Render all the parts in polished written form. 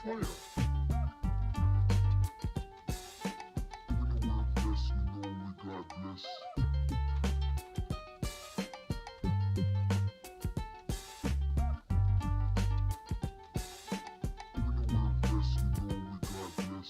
fire. We know we're blessed, we know we God bless. We know we're blessed, we know we God bless.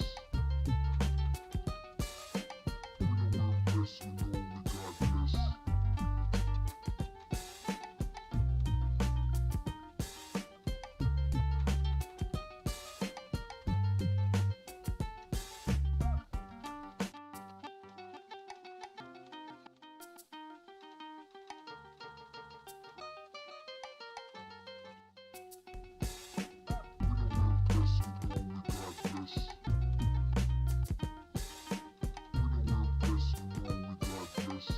We know we're blessed, we know we God bless.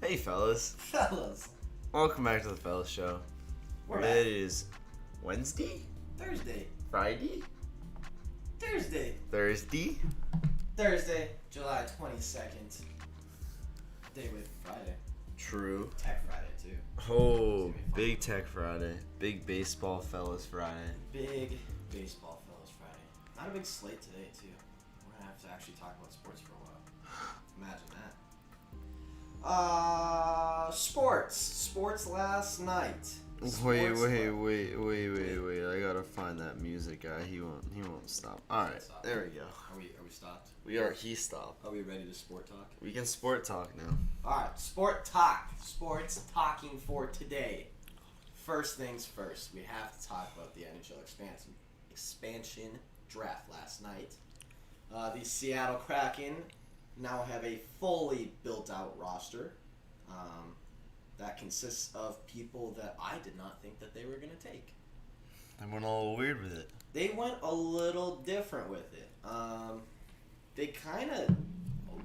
Hey fellas, Fellas, welcome back to the Fellas Show. we're It back. is Wednesday, Thursday, Friday, Thursday. July 22nd. Day with Friday. True. Tech Friday, too. Oh, big Tech Friday, big Baseball Fellas Friday. Big baseball fellas Friday. Not a big slate today, too. We're going to have to actually talk about sports for a while. Imagine that. Sports last night. Wait! Sports I gotta find that music guy. He won't stop. All right, Stop. there we go. Are we stopped? He stopped. Are we ready to sport talk? We can sport talk now. Alright, sport talk. Sports talking for today. First things first, we have to talk about the NHL expansion draft last night. The Seattle Kraken now have a fully built out roster. that consists of people that I did not think that they were going to take. I went all weird with it. They went a little different with it. They kind of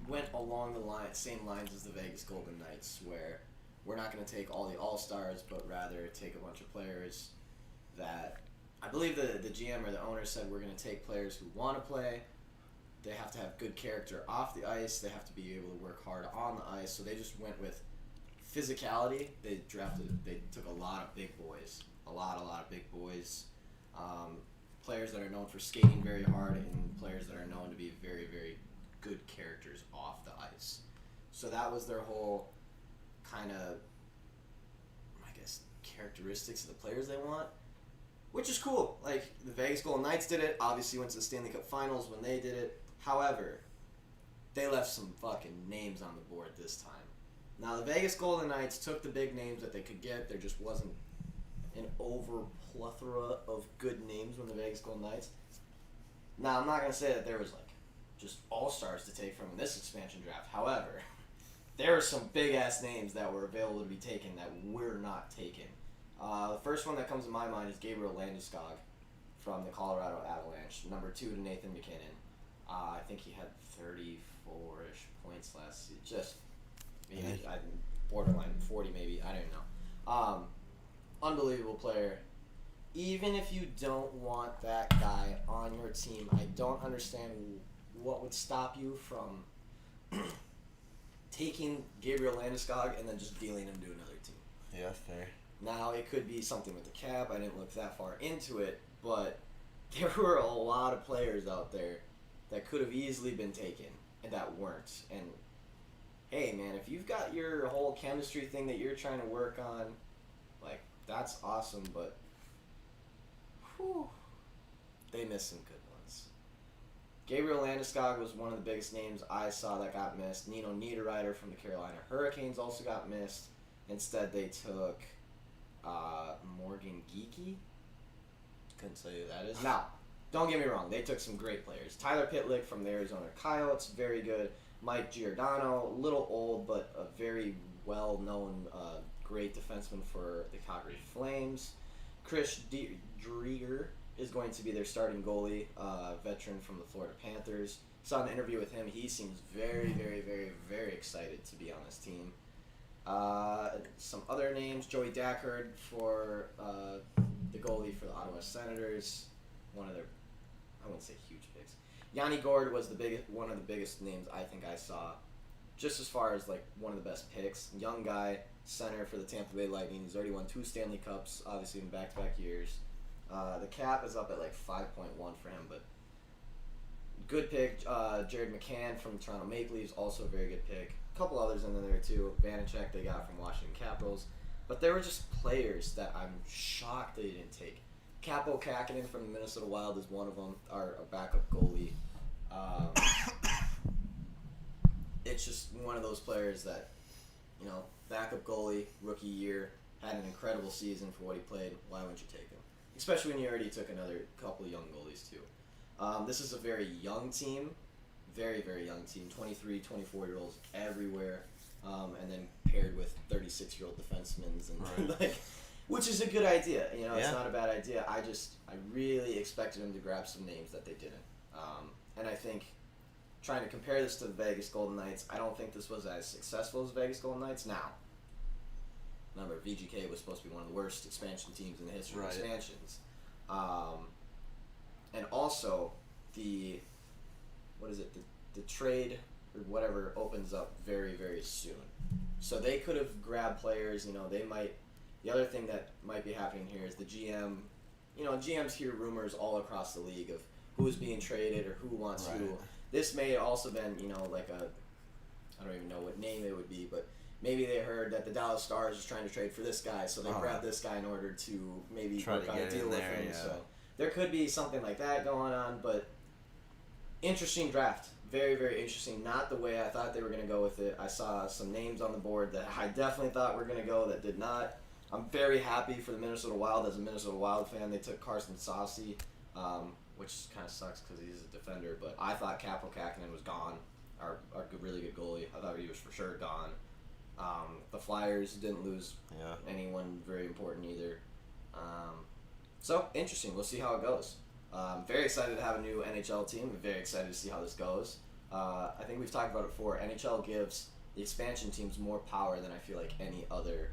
went along the same lines as the Vegas Golden Knights, where we're not going to take all the All-Stars, but rather take a bunch of players that I believe the GM or the owner said we're going to take players who want to play. They have to have good character off the ice. They have to be able to work hard on the ice. So they just went with physicality. They took a lot of big boys, a lot of big boys. Players that are known for skating very hard and players that are known to be very, very good characters off the ice. So that was their whole kind of, I guess, characteristics of the players they want, which is cool. Like, the Vegas Golden Knights did it, obviously went to the Stanley Cup Finals when they did it. However, they left some fucking names on the board this time. Now, the Vegas Golden Knights took the big names that they could get. There just wasn't an over plethora of good names when the Vegas Golden Knights. Now, I'm not going to say that there was, like, just all-stars to take from in this expansion draft. However, there are some big-ass names that were available to be taken that were not taken. The first one that comes to my mind is Gabriel Landeskog from the Colorado Avalanche. Number 2 to Nathan McKinnon. I think he had 34-ish points last season. Just maybe borderline 40 maybe. I don't know. Unbelievable player. Even if you don't want that guy on your team, I don't understand what would stop you from taking Gabriel Landeskog and then just dealing him to another team. Yeah, fair. Now, it could be something with the cap. I didn't look that far into it, but there were a lot of players out there that could have easily been taken and that weren't. And, hey, man, if you've got your whole chemistry thing that you're trying to work on, like, that's awesome, but whew, they missed some good ones. Gabriel Landeskog was one of the biggest names I saw that got missed. Nino Niederreiter from the Carolina Hurricanes also got missed. Instead, they took Morgan Geekie. Couldn't tell you who that is. Now, don't get me wrong. They took some great players. Tyler Pitlick from the Arizona Coyotes, very good. Mike Giordano, a little old, but a very well-known, great defenseman for the Calgary Flames. Chris Driedger is going to be their starting goalie, veteran from the Florida Panthers. Saw an interview with him. He seems very, very, very, very excited to be on this team. Some other names, Joey Dackard for the goalie for the Ottawa Senators, one of their, I wouldn't say huge picks. Yanni Gourde was one of the biggest names I think I saw, just as far as like one of the best picks. Young guy, center for the Tampa Bay Lightning. He's already won 2 Stanley Cups, obviously in back-to-back years. The cap is up at like 5.1 for him, but good pick. Jared McCann from the Toronto Maple Leafs, also a very good pick. A couple others in there too. Vanacek they got from Washington Capitals. But there were just players that I'm shocked they didn't take. Capo Kakinen from the Minnesota Wild is one of them, our backup goalie. It's just one of those players that, you know, backup goalie, rookie year, had an incredible season for what he played. Why wouldn't you take him? Especially when you already took another couple of young goalies too. This is a very young team, very, very young team, 23, 24-year-olds everywhere, and then paired with 36-year-old defensemen, and right. like, which is a good idea. You know, Yeah. It's not a bad idea. I really expected them to grab some names that they didn't. And I think trying to compare this to the Vegas Golden Knights, I don't think this was as successful as Vegas Golden Knights. Now, remember, VGK was supposed to be one of the worst expansion teams in the history of expansions. And also, the trade or whatever opens up very, very soon. So they could have grabbed players, you know, the other thing that might be happening here is the GM, you know, GMs hear rumors all across the league of who's being traded or who wants who. This may have also been, you know, like I don't even know what name it would be, but maybe they heard that the Dallas Stars is trying to trade for this guy, so they grabbed this guy in order to maybe work out a deal with him. Yeah. So there could be something like that going on, but interesting draft. Very, very interesting. Not the way I thought they were going to go with it. I saw some names on the board that I definitely thought were going to go that did not. I'm very happy for the Minnesota Wild. As a Minnesota Wild fan, they took Carson Saucy, which kind of sucks because he's a defender, but I thought Capo Kakinen was gone, our really good goalie. I thought he was for sure gone. The Flyers didn't lose Yeah. anyone very important either. So, interesting. We'll see how it goes. Very excited to have a new NHL team. Very excited to see how this goes. I think we've talked about it before. NHL gives the expansion teams more power than I feel like any other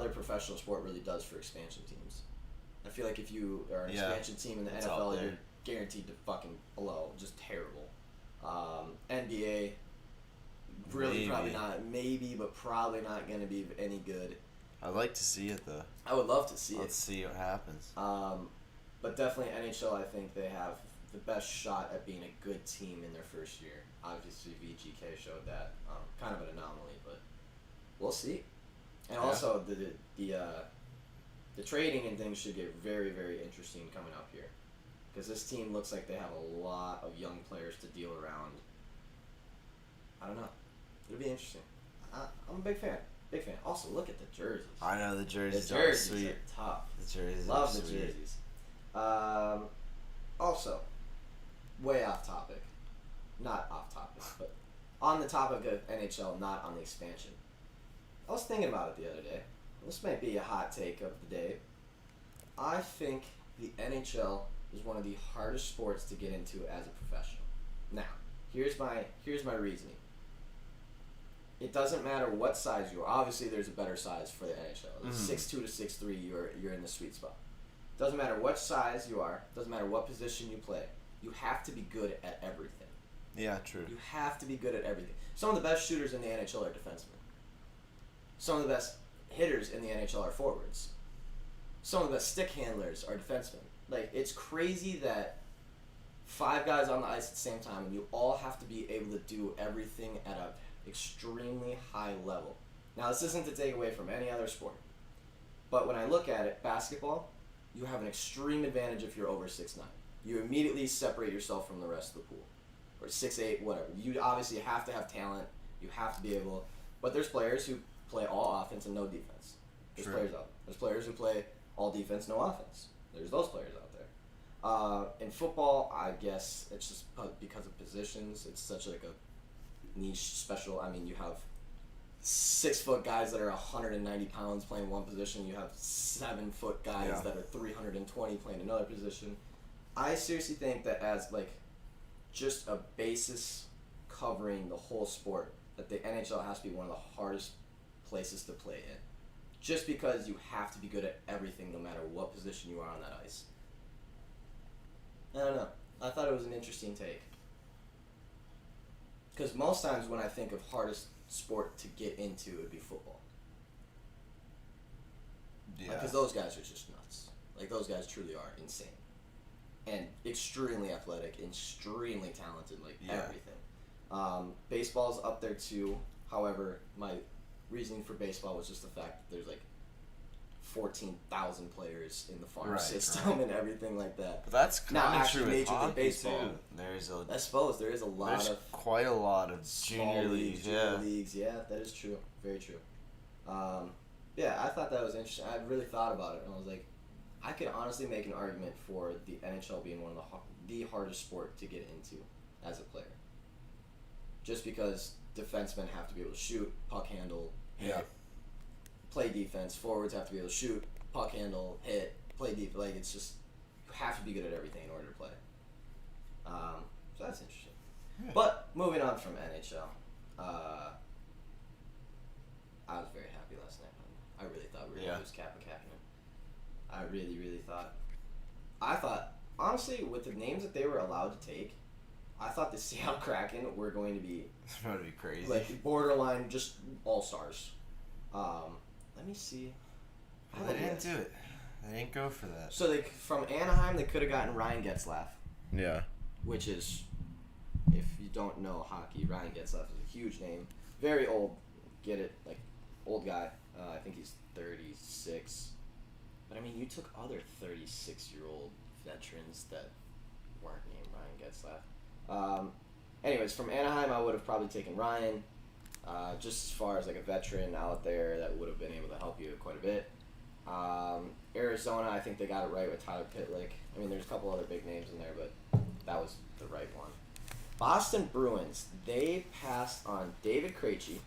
professional sport really does for expansion teams. I feel like if you are an Yeah, expansion team in the it's out NFL, there. you're guaranteed to fucking blow. Just terrible. NBA, really Maybe. probably not. Maybe, but probably not going to be any good. I'd like to see it though. I would love to see Let's see what happens. but definitely NHL, I think they have the best shot at being a good team in their first year. Obviously, VGK showed that. Kind of an anomaly, but we'll see. And Yeah. also, the trading and things should get very, very interesting coming up here. Because this team looks like they have a lot of young players to deal around. I don't know. It'll be interesting. I'm a big fan. Big fan. Also, look at the jerseys. I know the The jerseys are jerseys sweet. are tough. The jerseys Love are the sweet. jerseys. Also, way off topic. Not off topic, but on the topic of NHL, not on the expansion. I was thinking about it the other day. This might be a hot take of the day. I think the NHL is one of the hardest sports to get into as a professional. Now, here's my reasoning. It doesn't matter what size you are. Obviously, there's a better size for the NHL. 6'2" to 6'3", you're in the sweet spot. Doesn't matter what size you are. Doesn't matter what position you play. You have to be good at everything. Yeah, true. You have to be good at everything. Some of the best shooters in the NHL are defensemen. Some of the best hitters in the NHL are forwards. Some of the best stick handlers are defensemen. Like, it's crazy that 5 guys on the ice at the same time, and you all have to be able to do everything at an extremely high level. Now, this isn't to take away from any other sport, but when I look at it, basketball, you have an extreme advantage if you're over 6'9". You immediately separate yourself from the rest of the pool. Or 6'8", whatever. You obviously have to have talent. You have to be able... But there's players who play all offense and no defense. There's players who play all defense, no offense. There's those players out there. In football, I guess it's just because of positions. It's such like a niche, special... I mean, you have 6-foot guys that are 190 pounds playing one position. You have 7-foot guys that are 320 playing another position. I seriously think that as like just a basis covering the whole sport, that the NHL has to be one of the hardest places to play in. Just because you have to be good at everything no matter what position you are on that ice. I don't know. I thought it was an interesting take. Because most times when I think of hardest sport to get into, it would be football. Yeah. Because those guys are just nuts. Like, those guys truly are insane. And extremely athletic, extremely talented, like everything. Baseball's up there too. However, my reasoning for baseball was just the fact that there's like 14,000 players in the farm system and everything like that. But that's kind of true with Major League hockey Baseball, too. There's I suppose there is a lot there's of quite a lot of small junior leagues. junior leagues. Yeah, that is true. Very true. Yeah, I thought that was interesting. I really thought about it, and I was like, I could honestly make an argument for the NHL being one of the hardest sport to get into as a player. Just because defensemen have to be able to shoot, puck handle, hit, play defense. Forwards have to be able to shoot, puck handle, hit, play defense. Like, it's just, you have to be good at everything in order to play. So that's interesting. Yeah. But moving on from NHL, I was very happy last night. I really thought we were going to lose Kappa Kapanen. I really, really thought. I thought, honestly, with the names that they were allowed to take, I thought the Seattle Kraken were going to be It's going to be crazy. like borderline just all-stars. Let me see. Well, they didn't do it. They didn't go for that. So from Anaheim, they could have gotten Ryan Getzlaf, Yeah. which is, if you don't know hockey, Ryan Getzlaf is a huge name. Very old. Get it? Like, old guy. I think he's 36. But, I mean, you took other 36-year-old veterans that weren't named Ryan Getzlaf. Anyways, from Anaheim, I would have probably taken Ryan. Just as far as, like, a veteran out there that would have been able to help you quite a bit. Arizona, I think they got it right with Tyler Pitlick. I mean, there's a couple other big names in there, but that was the right one. Boston Bruins, they passed on David Krejci,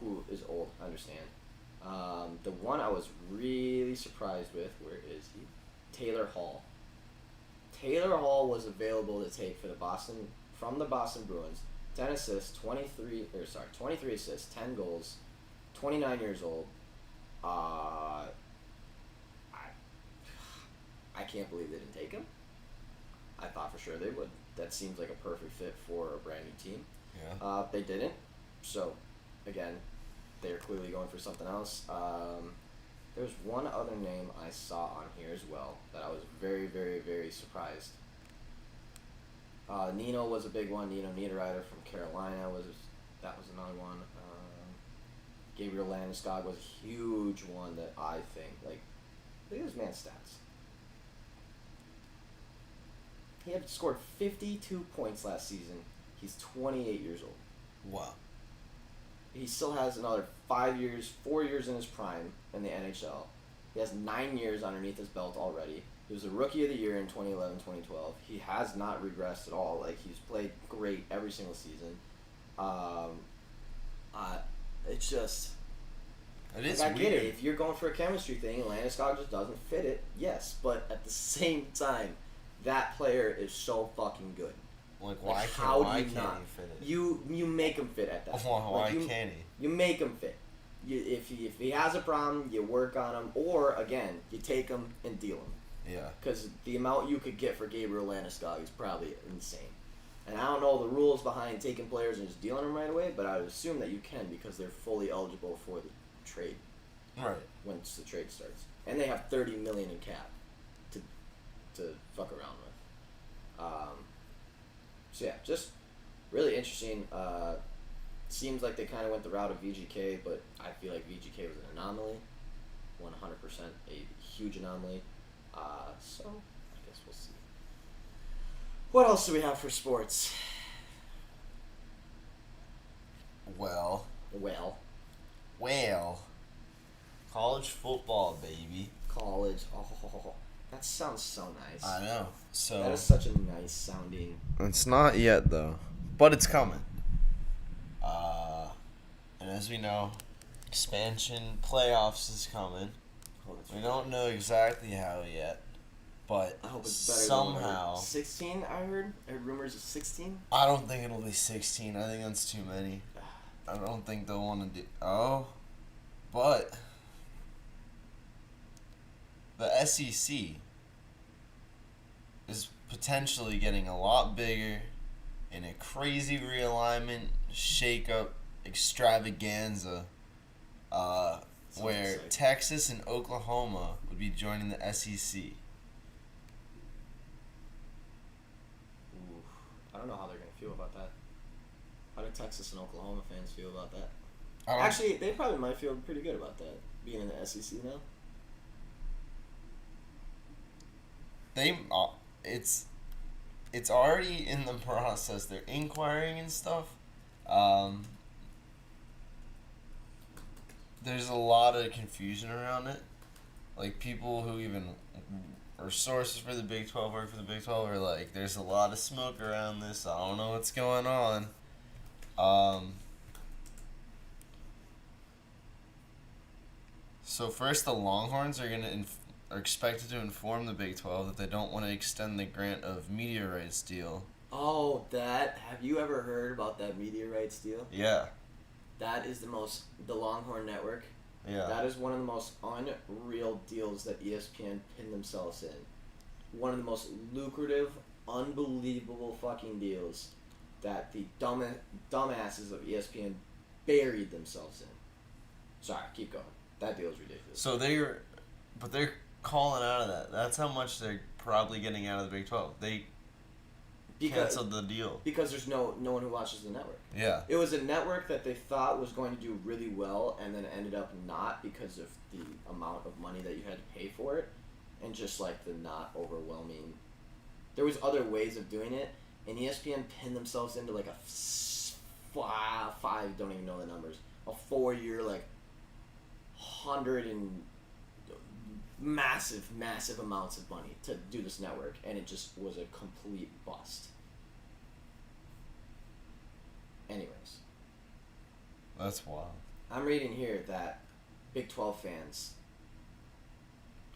who is old, I understand. The one I was really surprised with, where is he? Taylor Hall. Taylor Hall was available to take for the Boston Bruins. 10 assists, 23 assists, 10 goals, 29 years old. I can't believe they didn't take him. I thought for sure they would. That seems like a perfect fit for a brand new team. Yeah. They didn't. So, again, they're clearly going for something else. There's one other name I saw on here as well that I was very, very, very surprised. Nino was a big one. Nino Niederreiter from Carolina was another one. Gabriel Landeskog was a huge one that I think, like, look at this man's stats. He had scored 52 points last season. He's 28 years old. Wow. He still has another 4 years in his prime in the NHL. He has 9 years underneath his belt already. He was a Rookie of the Year in 2011, 2012. He has not regressed at all. Like, he's played great every single season. It's just... It is I weird. get it. If you're going for a chemistry thing and Landeskog just doesn't fit it, yes. But at the same time, that player is so fucking good. Like, why can't he fit it? You make him fit at that. Why can't he? You make him fit. If he has a problem, you work on him, or again, you take him and deal him. Yeah. Because the amount you could get for Gabriel Landeskog is probably insane. And I don't know the rules behind taking players and just dealing them right away, but I would assume that you can because they're fully eligible for the trade. Right. Once the trade starts, and they have $30 million in cap to fuck around with. So yeah, just really interesting. Seems like they kind of went the route of VGK, but I feel like VGK was an anomaly, 100% a huge anomaly. So I guess we'll see. What else do we have for sports? Well. College football, baby. College. Oh, that sounds so nice. I know. So that is such a nice sounding. It's not yet though, but it's coming. And as we know, expansion playoffs is coming. Oh, that's We right. don't know exactly how yet, but I hope it's better somehow. than 16, I heard. I heard rumors of 16. I don't think it'll be 16. I think that's too many. I don't think they'll want to do. Oh, but the SEC is potentially getting a lot bigger in a crazy realignment, shake-up, extravaganza, where exciting. Texas and Oklahoma would be joining the SEC. Ooh, I don't know how they're going to feel about that. How do Texas and Oklahoma fans feel about that? Actually, they probably might feel pretty good about that, being in the SEC now. It's already in the process. They're inquiring and stuff. There's a lot of confusion around it. Like, people who even are sources for the Big 12, work for the Big 12, are like, there's a lot of smoke around this. I don't know what's going on. So first, the Longhorns are expected to inform the Big 12 that they don't want to extend the grant of media rights deal. Oh, that. Have you ever heard about that media rights deal? Yeah. That is the Longhorn Network. Yeah. That is one of the most unreal deals that ESPN pinned themselves in. One of the most lucrative, unbelievable fucking deals that the dumbasses of ESPN buried themselves in. Sorry, keep going. That deal is ridiculous. So they're calling out of that. That's how much they're probably getting out of the Big 12. They canceled the deal. Because there's no one who watches the network. Yeah. It was a network that they thought was going to do really well, and then ended up not because of the amount of money that you had to pay for it, and just like the not overwhelming. There was other ways of doing it, and ESPN pinned themselves into like five, don't even know the numbers, a 4-year like 100 and massive amounts of money to do this network, and it just was a complete bust. Anyways. That's wild. I'm reading here that Big 12 fans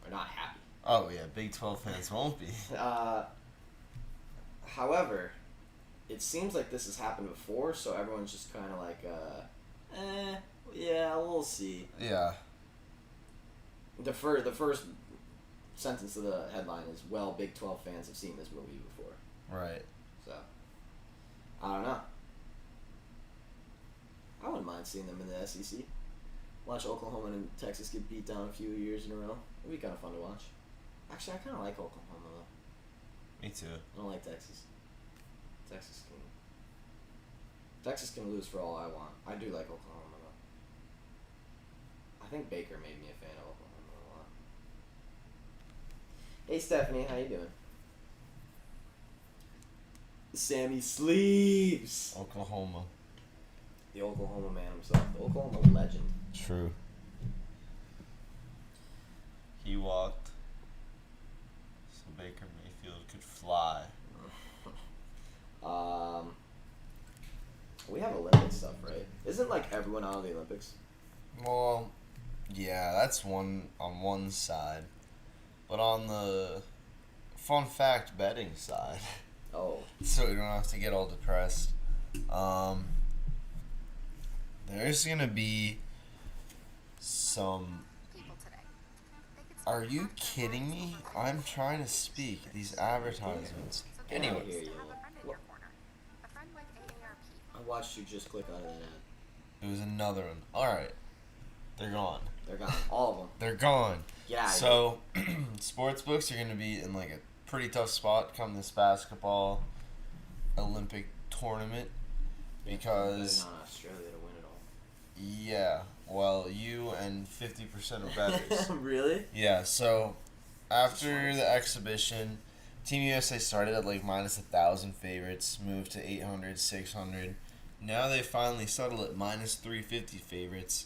are not happy. Oh yeah, Big 12 fans won't be. However, it seems like this has happened before, so everyone's just kind of like, yeah, we'll see. Yeah. The first sentence of the headline is, well, Big 12 fans have seen this movie before. Right. So, I don't know. I wouldn't mind seeing them in the SEC. Watch Oklahoma and Texas get beat down a few years in a row. It'd be kind of fun to watch. Actually, I kind of like Oklahoma, though. Me too. I don't like Texas. Texas can lose for all I want. I do like Oklahoma, though. I think Baker made me a fan of Oklahoma a lot. Hey, Stephanie, how you doing? Sammy sleeps. Oklahoma. The Oklahoma man himself. The Oklahoma legend. True. He walked so Baker Mayfield could fly. We have Olympic stuff, right? Isn't like everyone out of the Olympics? Well, yeah, that's one on one side. But on the fun fact betting side, Oh. so we don't have to get all depressed, there's going to be some... Are you kidding me? I'm trying to speak. These advertisements. Anyway. I hear you. I watched you just click out of that ad. It was another one. Alright. They're gone. They're gone. All of them. They're gone. Yeah. So, sports books are going to be in like a pretty tough spot come this basketball Olympic tournament because... Not Australia to win it all. Yeah. Well, you and 50% of bettors. Really? Yeah, so after the exhibition, Team USA started at like minus 1,000 favorites, moved to 800, 600. Now they finally settled at minus 350 favorites.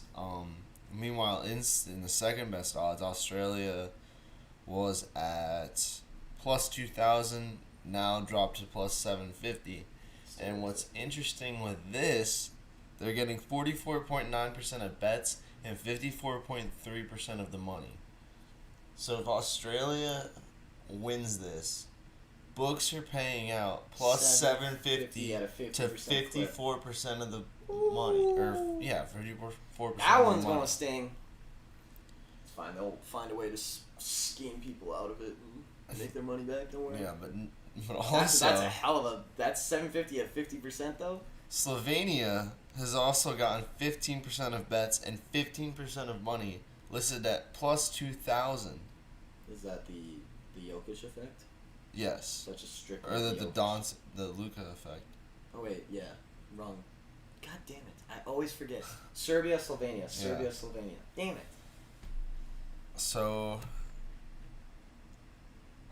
Meanwhile, in the second best odds, Australia was at plus 2,000, now dropped to plus 750. And what's interesting with this, they're getting 44.9% of bets and 54.3% of the money. So if Australia wins this, books are paying out plus 750 to 54% of the money. Or, yeah, 54% That of one's the money. going to sting. It's fine. They'll find a way to scheme people out of it and make their money back. Don't worry. Yeah, but also... That's a hell of a... That's 750 at 50%, though? Slovenia has also gotten 15% of bets and 15% of money, listed at plus 2,000. Is that the Jokic effect? Yes. Such a strict... Or the Luka effect. Oh, wait, yeah. Wrong. God damn it. I always forget. Serbia, Slovenia. Serbia, Slovenia. Damn it. So,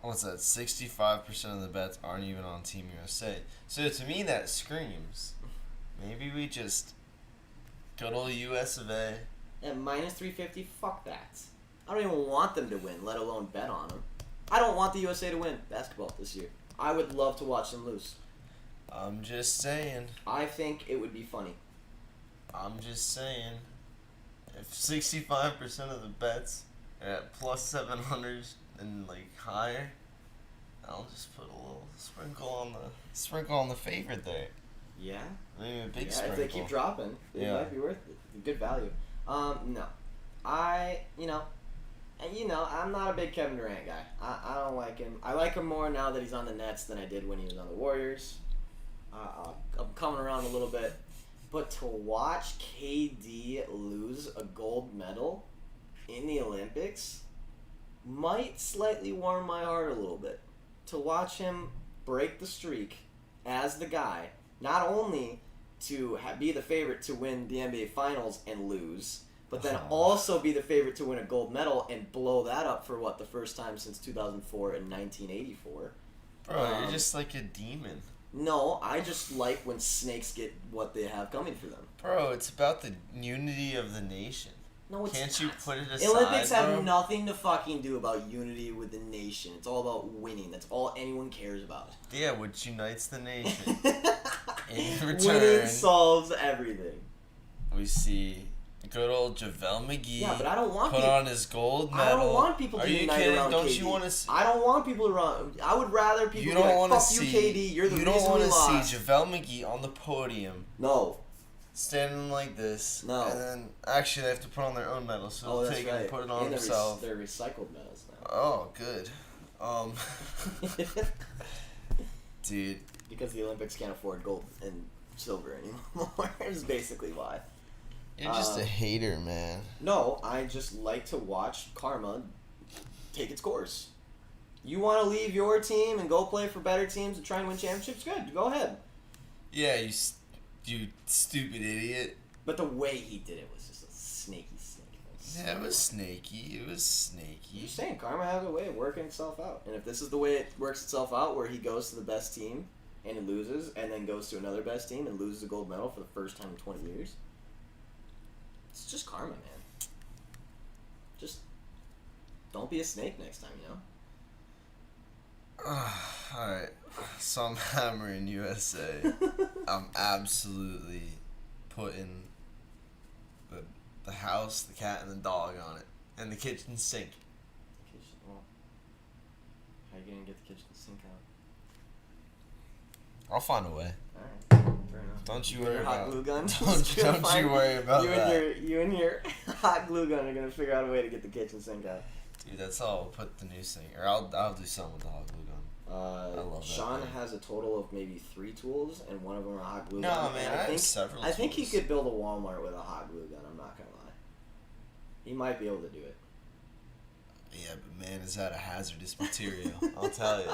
what's that? 65% of the bets aren't even on Team USA. So to me that screams, maybe we just good old US of A. At minus 350, fuck that. I don't even want them to win, let alone bet on them. I don't want the USA to win basketball this year. I would love to watch them lose. I'm just saying. I think it would be funny. I'm just saying. If 65% of the bets are at plus 700s and like higher, I'll just put a little sprinkle on the favorite there. Yeah? Maybe a big Yeah, sprinkle. if they keep dropping, it might be worth it. Good value. No. I'm not a big Kevin Durant guy. I don't like him. I like him more now that he's on the Nets than I did when he was on the Warriors. I'm coming around a little bit. But to watch KD lose a gold medal in the Olympics might slightly warm my heart a little bit. To watch him break the streak as the guy, not only to be the favorite to win the NBA Finals and lose, but then also be the favorite to win a gold medal and blow that up for the first time since 2004 and 1984. Bro, you're just like a demon. No, I just like when snakes get what they have coming for them. Bro, it's about the unity of the nation. No, it's Can't not. you put it aside, Olympics have bro? nothing to fucking do about unity with the nation. It's all about winning. That's all anyone cares about. Yeah, which unites the nation. In Winning return, solves everything. we see Good old JaVale McGee. Yeah, but I don't want put people. on his gold medal. I don't want people to Are you unite kidding? around Don't KD. you want to see? I don't want people to run. I would rather people You be don't like, want to fuck see. you, KD. You're the you reason don't want we to lost. see JaVale McGee on the podium, No. standing like this. No. And then actually they have to put on their own medal, so they'll that's take it right. and put it on And themselves. They're recycled medals now. Oh, good. Dude. Because the Olympics can't afford gold and silver anymore. Is basically why. You're just a hater, man. No, I just like to watch karma take its course. You want to leave your team and go play for better teams and try and win championships? Good, go ahead. Yeah, you stupid idiot. But the way he did it was just a snaky. Yeah, it was snaky. It was snaky. You're saying karma has a way of working itself out. And if this is the way it works itself out, where he goes to the best team and he loses, and then goes to another best team and loses a gold medal for the first time in 20 years, it's just karma, man. Just don't be a snake next time, you know? Alright, so I'm hammering USA. I'm absolutely putting the house, the cat, and the dog on it. And the kitchen sink. Well, how are you going to get the kitchen sink out? I'll find a way. Alright, fair enough. Don't you Your worry hot about glue gun. Don't you worry about that. You and your hot glue gun are gonna figure out a way to get the kitchen sink out. Dude, that's all. I'll put the new sink. Or I'll do something with the hot glue gun. I love that Sean thing. has a total of maybe 3 tools, and one of them are a hot glue No, gun. man, and I have several I think he tools. could build a Walmart with a hot glue gun. I'm not gonna lie. He might be able to do it. Yeah, but man, is that a hazardous material? I'll tell you.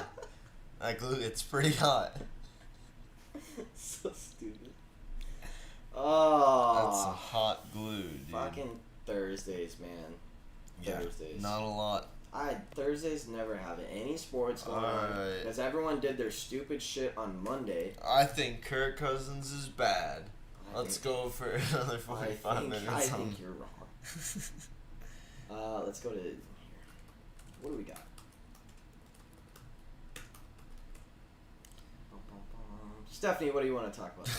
That glue, it's pretty hot. So stupid. Oh, That's some hot glue, dude. fucking Thursdays, man. Yeah, Thursdays. not a lot. Thursdays never have any sports going on Alright. because everyone did their stupid shit on Monday. I think Kirk Cousins is bad. I Let's think- go for another 45 minutes. I on- think you're wrong. Let's go to here. What do we got? Stephanie, what do you want to talk about today?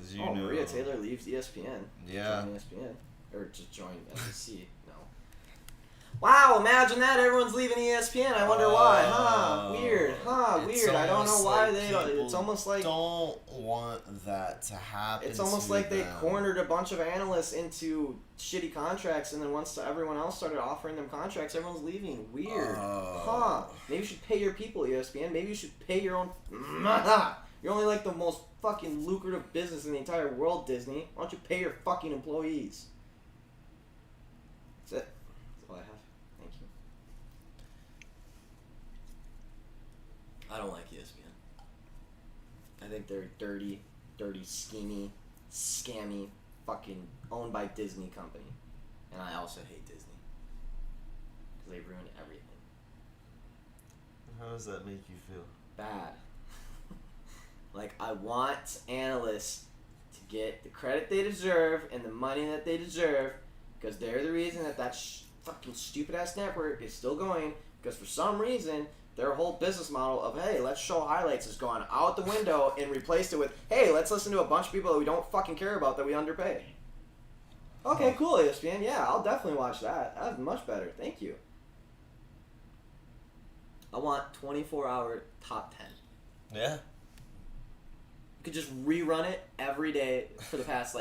As you Oh, know. Maria Taylor leaves ESPN. Yeah. Join ESPN. Or just join SEC. No. Wow, imagine that. Everyone's leaving ESPN. I wonder why. Huh. Weird. Huh. It's Weird. I don't know almost why like they don't. It's people almost like. don't want that to happen. It's almost to like they them. cornered a bunch of analysts into shitty contracts, and then once everyone else started offering them contracts, everyone's leaving. Weird. Huh. Maybe you should pay your people, ESPN. Maybe you should pay your own. You're only like the most fucking lucrative business in the entire world, Disney. Why don't you pay your fucking employees? That's it. That's all I have. Thank you. I don't like ESPN. I think they're dirty, schemy, scammy, fucking owned by Disney company. And I also hate Disney. Because they ruined everything. How does that make you feel? Bad. Like, I want analysts to get the credit they deserve and the money that they deserve, because they're the reason that fucking stupid-ass network is still going, because for some reason, their whole business model of, hey, let's show highlights has gone out the window and replaced it with, hey, let's listen to a bunch of people that we don't fucking care about that we underpay. Okay, cool, ESPN. Yeah, I'll definitely watch that. That's much better. Thank you. I want 24-hour top 10. Yeah. You could just rerun it every day for the past,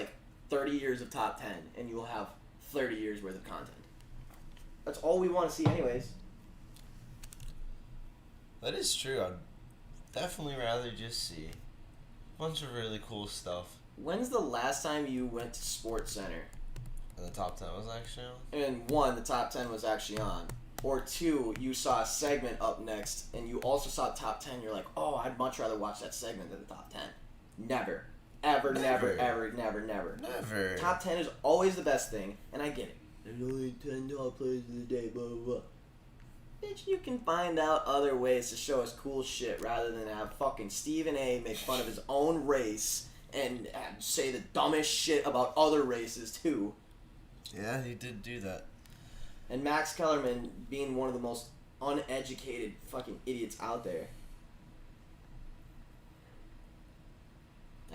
30 years of top 10, and you will have 30 years worth of content. That's all we want to see anyways. That is true. I'd definitely rather just see a bunch of really cool stuff. When's the last time you went to Sports Center? And the top 10 was actually on. And 1, the top 10 was actually on. Or 2, you saw a segment up next, and you also saw top 10, you're like, oh, I'd much rather watch that segment than the top 10. Never. Ever, never, ever, never, never. Never. Top 10 is always the best thing, and I get it. There's only 10 top players in the day, blah, blah, blah. Bitch, you can find out other ways to show us cool shit rather than have fucking Stephen A. make fun of his own race and say the dumbest shit about other races, too. Yeah, he did do that. And Max Kellerman being one of the most uneducated fucking idiots out there.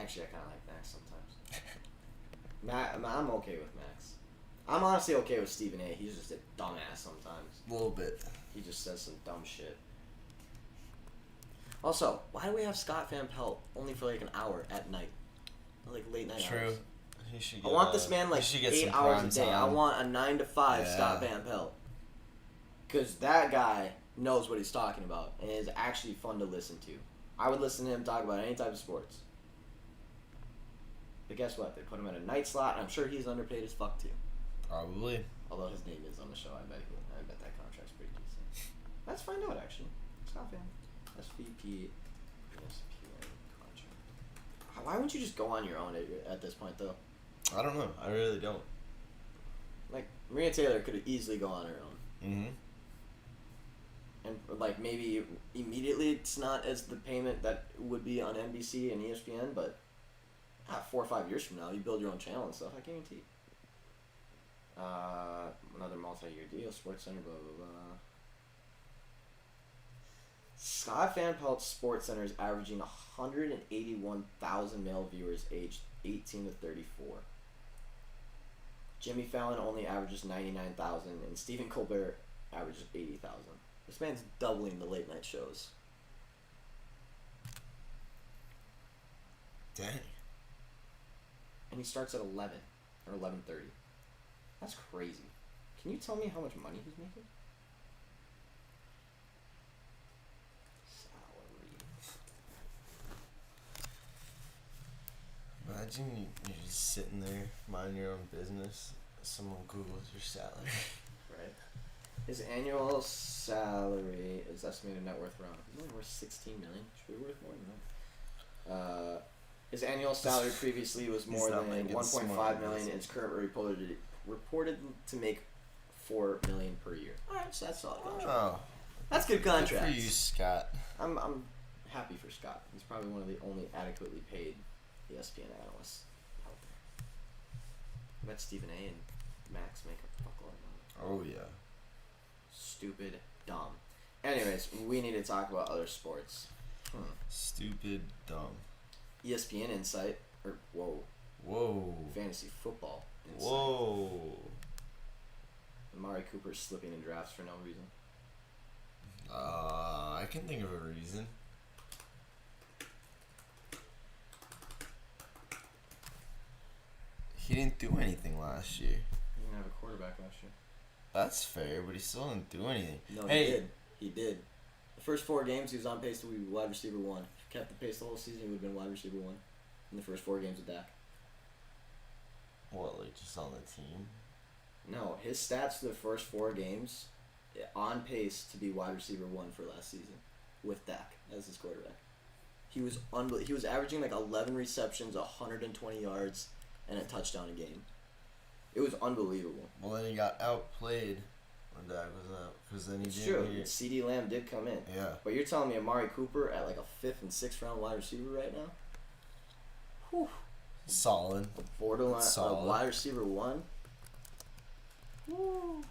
Actually, I kind of like Max sometimes. I'm okay with Max. I'm honestly okay with Stephen A. He's just a dumbass sometimes. A little bit. He just says some dumb shit. Also, why do we have Scott Van Pelt only for like an hour at night? Like late night True. hours. He should I want this man like 8 hours a day. I want a 9 to 5 Scott Van Pelt. Because that guy knows what he's talking about and is actually fun to listen to. I would listen to him talk about any type of sports. But guess what? They put him at a night slot, and I'm sure he's underpaid as fuck too. Probably. Although his name is on the show, I bet that contract's pretty decent. Let's find out actually. Scott Van SVP ESPN contract. Why wouldn't you just go on your own at this point though? I don't know. I really don't. Like Maria Taylor could have easily gone on her own. Mm-hmm. And like maybe immediately it's not as the payment that would be on NBC and ESPN, but 4 or 5 years from now, you build your own channel and stuff. I guarantee. Another multi-year deal, Sports Center, blah blah blah. Scott Van Pelt's Sports Center is averaging 181,000 male viewers aged 18 to 34. Jimmy Fallon only averages 99,000, and Stephen Colbert averages 80,000. This man's doubling the late night shows. Dang. And he starts at 11 or 11:30. That's crazy. Can you tell me how much money he's making? Salary. Imagine you're just sitting there, mind your own business. Someone Googles your salary. Right. His annual salary is estimated net worth around. He's only worth $16 million. Should be worth more than that. His annual salary previously was more than $1.5 million, and is currently reported to make $4 million per year. All right, so that's solid contract. Oh, That's good contract. good for you, Scott. I'm happy for Scott. He's probably one of the only adequately paid ESPN analysts out there. I bet Stephen A. and Max make a fuckload of money. Oh yeah. Stupid, dumb. Anyways, we need to talk about other sports. Stupid, dumb. ESPN Insight, or Whoa. Fantasy Football Insight. Whoa. Amari Cooper slipping in drafts for no reason. I can think of a reason. He didn't do anything last year. He didn't have a quarterback last year. That's fair, but he still didn't do anything. No, Hey. He did. The first 4 games, he was on pace to be wide receiver 1. If he kept the pace the whole season, he would have been wide receiver 1 in the first 4 games with Dak. What, like just on the team? No, his stats for the first 4 games, on pace to be wide receiver 1 for last season, with Dak as his quarterback. He was He was averaging like 11 receptions, 120 yards, and a touchdown a game. It was unbelievable. Well, then he got outplayed when Dak was out, because then he It's didn't. true. CD Lamb did come in. Yeah. But you're telling me Amari Cooper at like a 5th and 6th round wide receiver right now? Whew. Solid. A borderline Solid. wide receiver 1? Woo.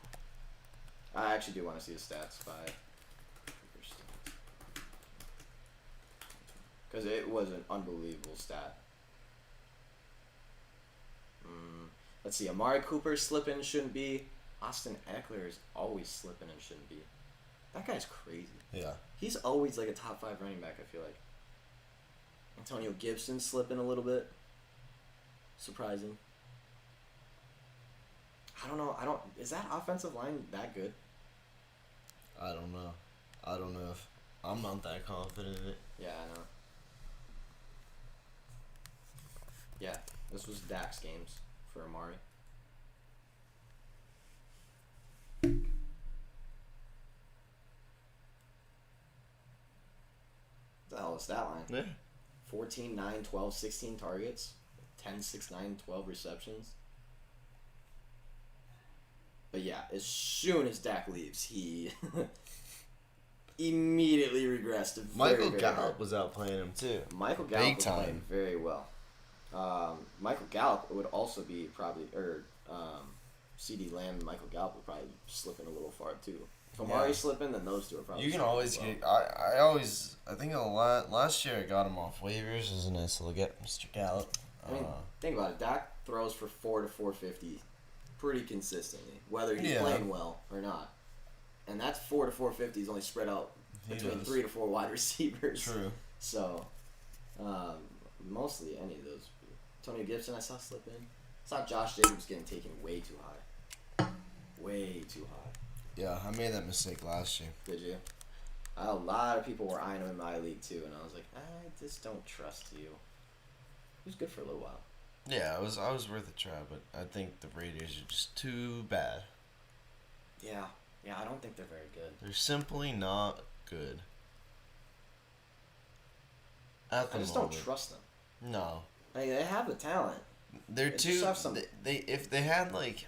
I actually do want to see his stats by because it was an unbelievable stat. Let's see. Amari Cooper slipping shouldn't be. Austin Eckler is always slipping and shouldn't be. That guy's crazy. Yeah. He's always like a top 5 running back, I feel like. Antonio Gibson slipping a little bit. Surprising. I don't know. Is that offensive line that good? I don't know. I don't know if I'm not that confident in it. Yeah, I know. Yeah, this was Dak's games for Amari. The hell is that line? Yeah. 14, 9, 12, 16 targets. 10, 6, 9, 12 receptions. But yeah, as soon as Dak leaves, he immediately regressed. Michael Gallup was out playing him too. Michael Gallup Big was time. playing very well. Michael Gallup would also be probably, CD Lamb and Michael Gallup would probably slip in a little far too. If Amari's slipping, then those two are probably. You can slipping always as well. get. I think last year I got him off waivers. It was a nice little get, Mr. Gallup. I mean, think about it. Dak throws for 450 pretty consistently, whether he's Yeah. playing well or not. And that's 450 is only spread out He between does. 3 to 4 wide receivers. True. So, mostly any of those. Tony Gibson, I saw slip in. I saw Josh Jacobs getting taken way too high. Way too high. Yeah, I made that mistake last year. Did you? A lot of people were eyeing him in my league too, and I was like, I just don't trust you. He was good for a little while. Yeah, I was worth a try, but I think the Raiders are just too bad. Yeah, I don't think they're very good. They're simply not good. At the I just moment. don't trust them. No. Like, they have the talent. They're They too. just have some- They if they had like,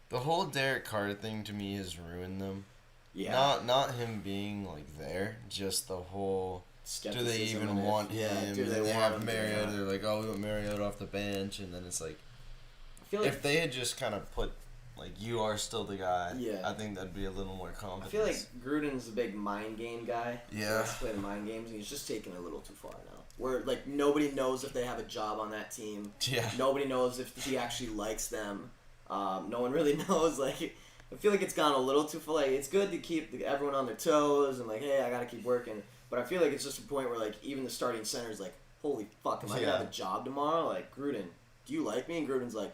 the whole Derek Carr thing to me has ruined them. Yeah. Not him being like there, just the whole. Do they Skepticism even and if- want him? Yeah, do they Then want have him? Mariota? Yeah. They're like, oh, we want Mariota off the bench, and then it's like, I feel like if they had just kind of put, like, you are still the guy. Yeah. I think that'd be a little more I confident. feel like Gruden's a big mind game guy. Yeah. He likes to play the mind games, and he's just taking it a little too far now. Where like nobody knows if they have a job on that team. Yeah. Nobody knows if he actually likes them. No one really knows. Like, I feel like it's gone a little too far. Like, it's good to keep everyone on their toes and like, hey, I gotta keep working. But I feel like it's just a point where like even the starting center is like, holy fuck, am I gonna Yeah. have a job tomorrow? Like, Gruden, do you like me? And Gruden's like,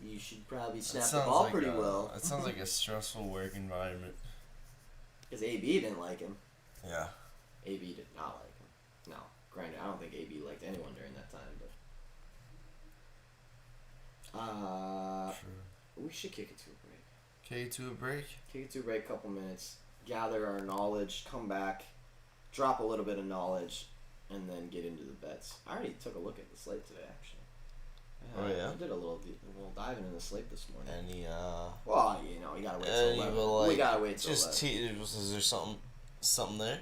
you should probably snap the ball pretty well. It sounds like a stressful work environment. Because AB didn't like him. Yeah. AB did not like him. No, granted, I don't think AB liked anyone during that time, but True. we should kick it to a break. Okay, to a break. Kick it to a break, couple minutes, gather our knowledge, come back, drop a little bit of knowledge, and then get into the bets. I already took a look at the slate today, actually. Oh, yeah? I did a little diving in the slate this morning. Any Well, you know, you gotta wait till 11. like, We gotta wait till just 11. is there something there?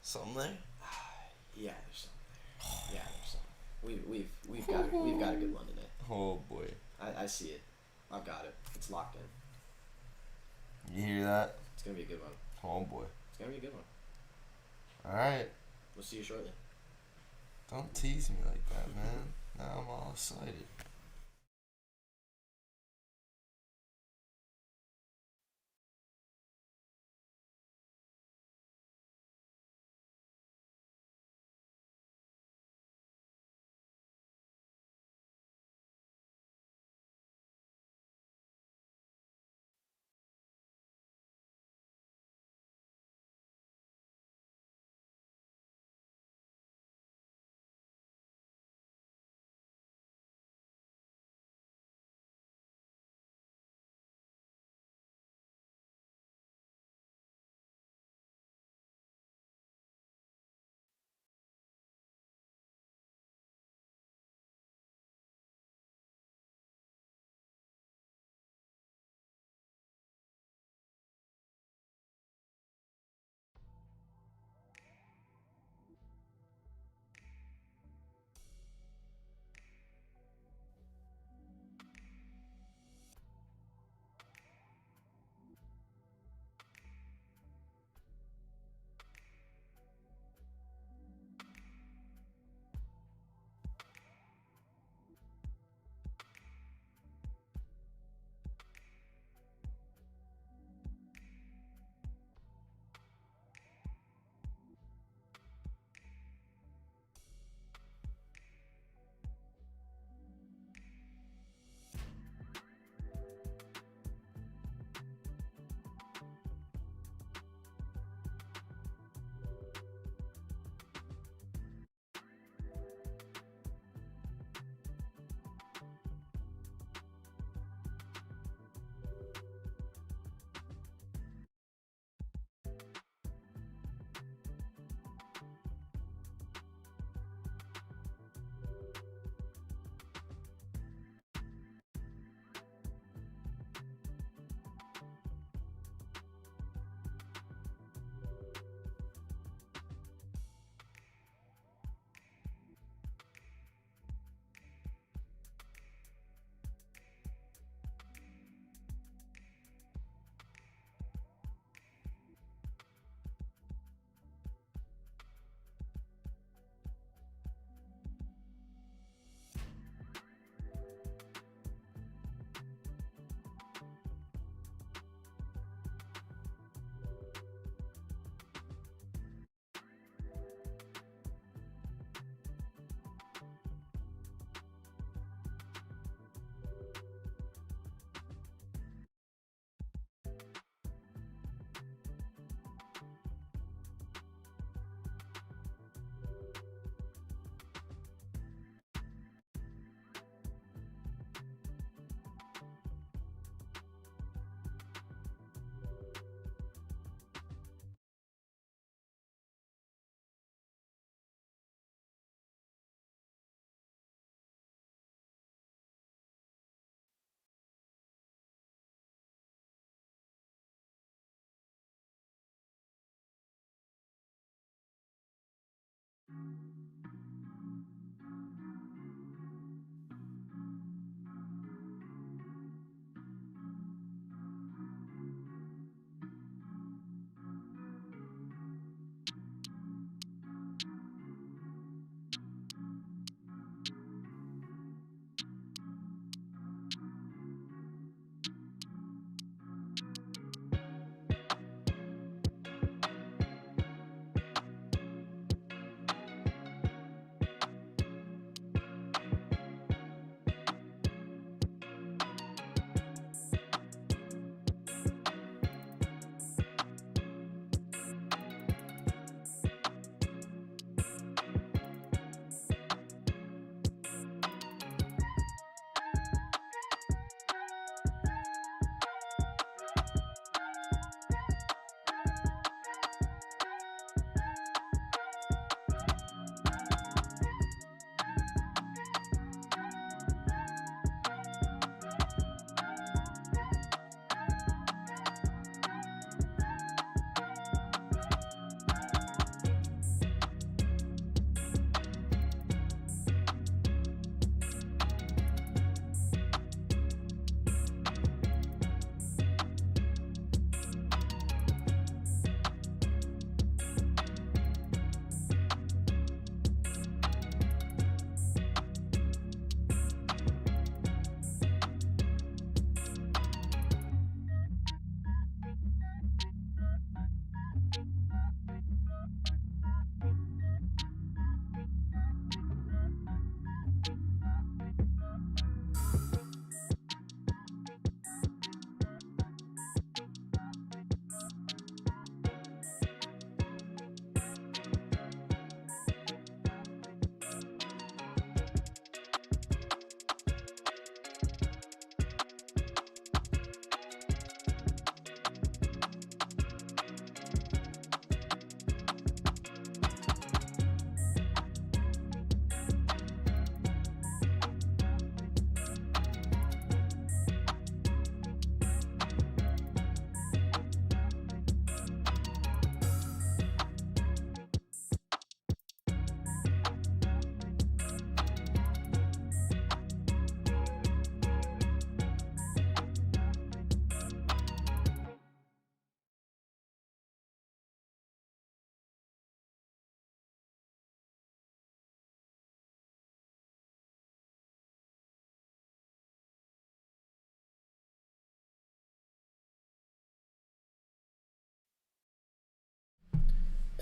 Something there? Yeah, there's something there. Yeah, there's something. We've got a good one today. Oh boy. I see it. I've got it. It's locked in. You hear that? It's gonna be a good one. Oh boy. It's gonna be a good one. All right. We'll see you shortly. Don't tease me like that, man. Now I'm all excited.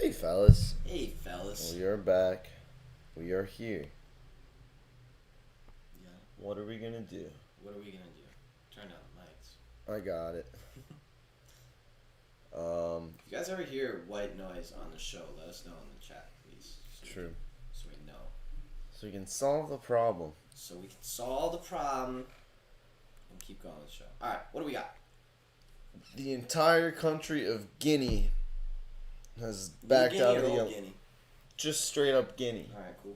Hey, fellas. Hey, fellas. We are back. We are here. Yeah. What are we gonna do? What are we gonna do? Turn down the mics. I got it. If you guys ever hear white noise on the show, let us know in the chat, please. True. So we know. So we can solve the problem. So we can solve the problem and keep going with the show. Alright, what do we got? The entire country of Guinea has New backed Guinea out of or the Old Guinea? just straight up Guinea. Alright, cool.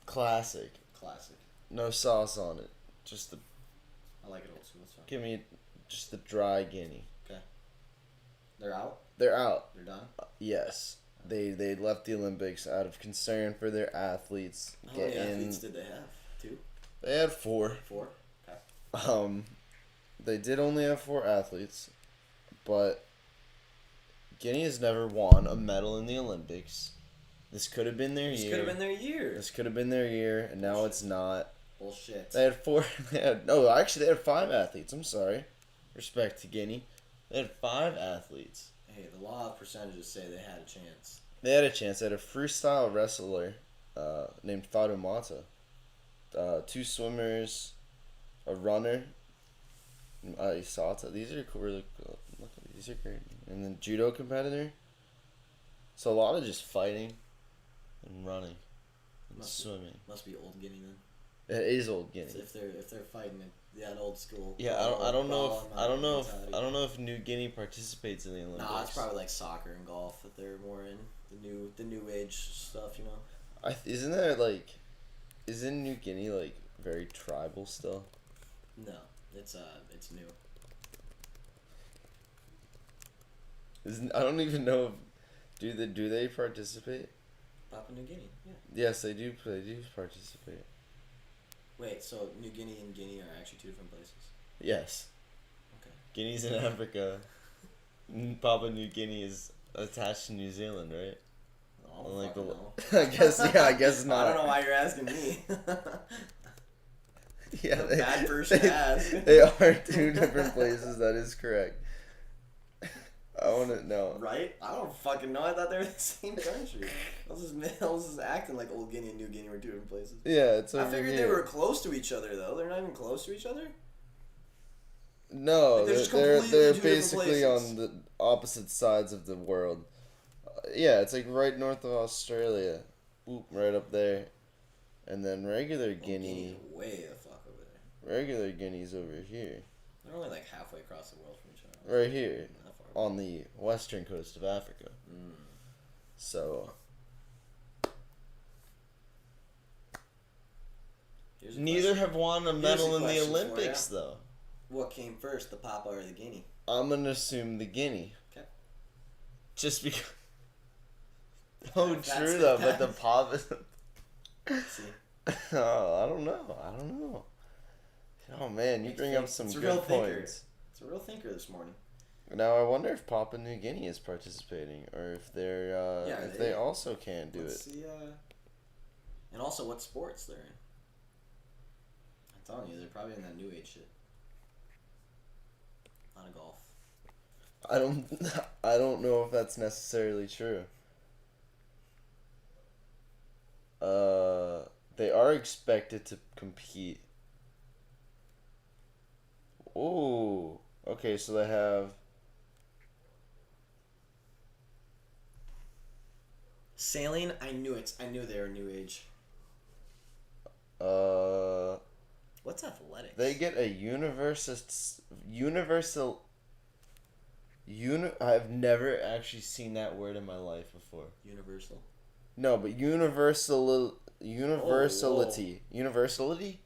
Classic. Classic. No sauce on it. Just the I like it old school. It's fine. give me just the dry Guinea. They're out? They're out. They're done? Yes. They left the Olympics out of concern for their athletes. How many athletes did they have? 2? They had 4. 4? Okay. They did only have 4 athletes, but Guinea has never won a medal in the Olympics. This could have been their year. This could have been their year. This could have been their year, and now it's not. Bullshit. They had 4. They had 5 athletes. I'm sorry. Respect to Guinea. They had 5 athletes. Hey, the law of percentages say they had a chance. They had a chance. They had a freestyle wrestler named Fatoumata, 2 swimmers, a runner. Isata. These are cool, really cool. Look, these are great. And then judo competitor. So a lot of just fighting and running and swimming. Must be Old Guinea then. It is Old Guinea. So if they're fighting it, that old school. Yeah, I don't know if New Guinea participates in the Olympics. Nah, it's probably like soccer and golf that they're more in the new age stuff, you know. Isn't New Guinea like very tribal still? No, it's new. I don't even know if do they participate? Papua New Guinea, yeah. Yes, they do. They do participate. Wait, so New Guinea and Guinea are actually 2 different places? Yes. Okay. Guinea's in Africa. Papua New Guinea is attached to New Zealand, right? I guess not. I don't know why you're asking me. Yeah, Bad person to ask. They are 2 different places. That is correct. I want to know. Right? I don't fucking know. I thought they were the same country. I was just acting like Old Guinea and New Guinea were 2 different places. Yeah, it's over I figured here. they were close to each other, though. They're not even close to each other? No, Like, they're just they're completely 2 different basically places. on the opposite sides of the world. Yeah, it's like right north of Australia. Boop, right up there. And then regular Guinea. Way the fuck over there. Regular Guinea's over here. They're only like halfway across the world from each other. Right here. Not far away. On the western coast of Africa. So. Here's a Neither question. have won a Here's medal a in the question for Olympics, ya. though. What came first, the Papa or the Guinea? I'm gonna assume the Guinea. Okay. Just because. Oh, That's true it. though, but the Papa. See? Oh, I don't know. Oh man, you bring up some It's a real good thinker. points. It's a real thinker this morning. Now I wonder if Papua New Guinea is participating, or if they're Yeah, if they- they also can't do Let's it. see, and also what sports they're in. I'm telling you, they're probably in that new age shit. A lot of golf. I don't know if that's necessarily true. They are expected to compete. Ooh, okay, so they have. Sailing, I knew it. I knew they were new age. What's athletics? They get a I've never actually seen that word in my life before. Universal. No, but universality. Universality?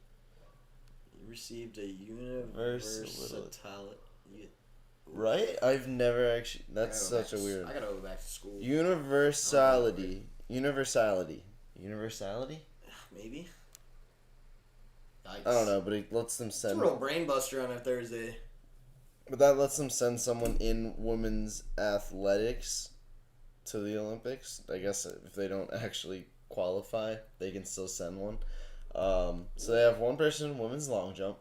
You received a universality. Right? I've never actually. That's such a weird. I gotta go back to school. Universality. Universality. Universality? Maybe. Yikes. I don't know, but it lets them It's a send. real brain buster on a Thursday. But that lets them send someone in women's athletics to the Olympics. I guess if they don't actually qualify, they can still send one. So they have one person in women's long jump.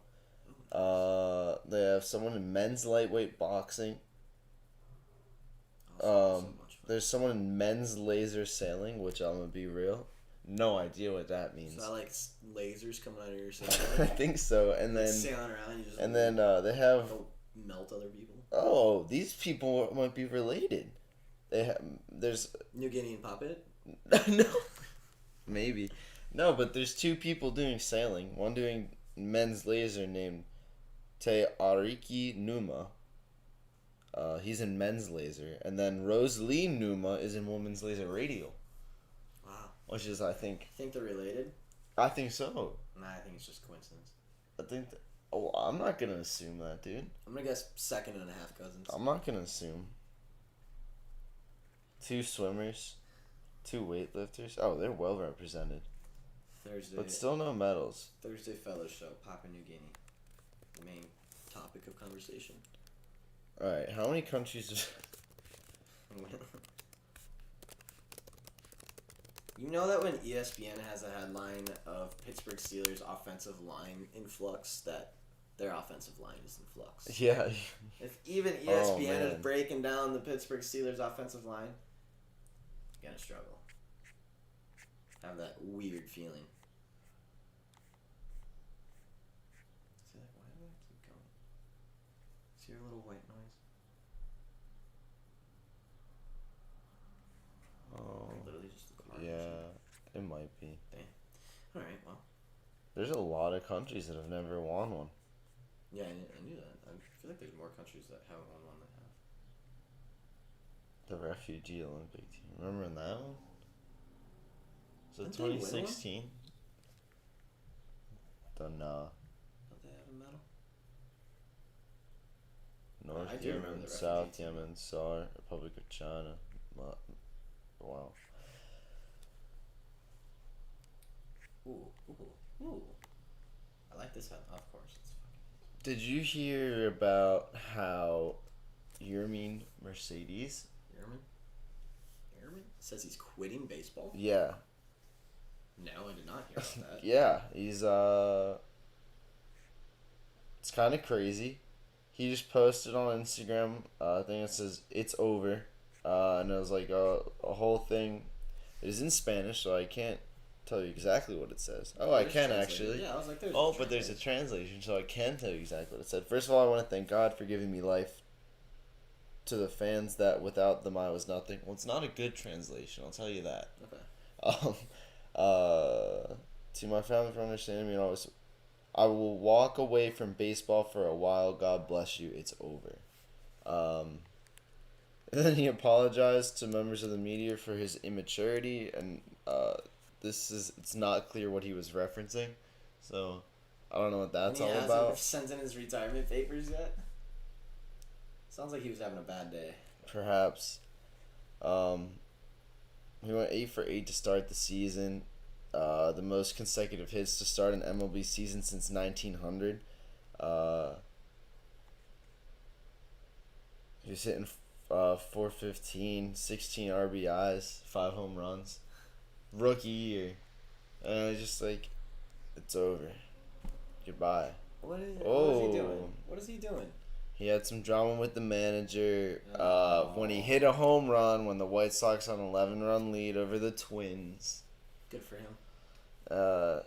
They have someone in men's lightweight boxing. So much there's someone in men's laser sailing, which I'm gonna be real. No idea what that means. Is that like lasers coming out of your I sailing? think so. And then Sailing around, you just they have. don't melt other people. Oh, these people might be related. There's New Guinea and Puppet. no, maybe no, but there's two people doing sailing. One doing men's laser named Te Ariki Numa. He's in men's laser, and then Rose Lee Numa is in women's laser radial. Wow. Which is, I think They're related? I think so. Nah, I think it's just coincidence. I think. Oh, I'm not gonna assume that, dude. I'm gonna guess second and a half cousins. I'm not gonna assume. Two swimmers, two weightlifters. Oh, they're well represented. Thursday. But still no medals. Thursday Fellows Show, Papua New Guinea. The main topic of conversation. Alright, how many countries... You know that when ESPN has a headline of Pittsburgh Steelers offensive line in flux, that their offensive line is in flux. Yeah. If even ESPN is breaking down the Pittsburgh Steelers offensive line, you're gonna struggle. Have that weird feeling. See, like, why do I keep going? See your little white noise? Oh, Literally just the car. yeah, it might be. Alright, well. There's a lot of countries that have never won one. Yeah, I knew that. I feel like there's more countries that haven't won one than have. The refugee Olympic team. Remember in that one? Was it Didn't they win one? 2016? Don't know. Don't they have a medal? North I do remember Yemen, the South refugee team. Yemen, SAR, Republic of China. Wow. Ooh. I like this head. Of course. It's fucking... Did you hear about how Yermin Mercedes? Ehrman says he's quitting baseball? Yeah. No, I did not hear about that. Yeah, he's it's kind of crazy. He just posted on Instagram, I think it says it's over, and it was like a whole thing. It is in Spanish, so I can't tell you exactly what it says. Oh, I can actually. Yeah, I was like, But there's a translation, so I can tell you exactly what it said. First of all, I want to thank God for giving me life. To the fans that without them I was nothing. Well, it's not a good translation, I'll tell you that. Okay. To my family for understanding me, always, I will walk away from baseball for a while. God bless you. It's over. And then he apologized to members of the media for his immaturity, and it's not clear what he was referencing, so I don't know what that's all about. He hasn't sent in his retirement papers yet. Sounds like he was having a bad day. Perhaps. He went 8 for 8 to start the season. The most consecutive hits to start an MLB season since 1900. He was hitting 415, 16 RBIs, 5 home runs. Rookie year. And just like, it's over. Goodbye. What is he Oh. doing? What is he doing? He had some drama with the manager when he hit a home run when the White Sox had an 11-run lead over the Twins. Good for him. The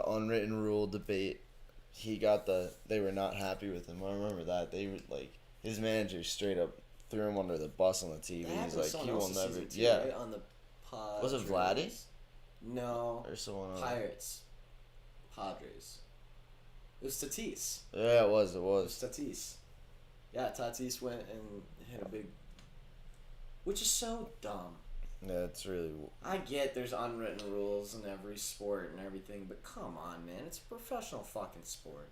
unwritten rule debate. They were not happy with him. I remember that. They were like, his manager straight up threw him under the bus on the TV. He's like, he will never. Yeah. Right? On the Padres. Was it Vladdy? No. Or someone else? Pirates. Padres. It was Tatis. Yeah, it was. It was Tatis. Yeah, Tatis went and hit a big... Which is so dumb. Yeah, it's really... I get there's unwritten rules in every sport and everything, but come on, man. It's a professional fucking sport.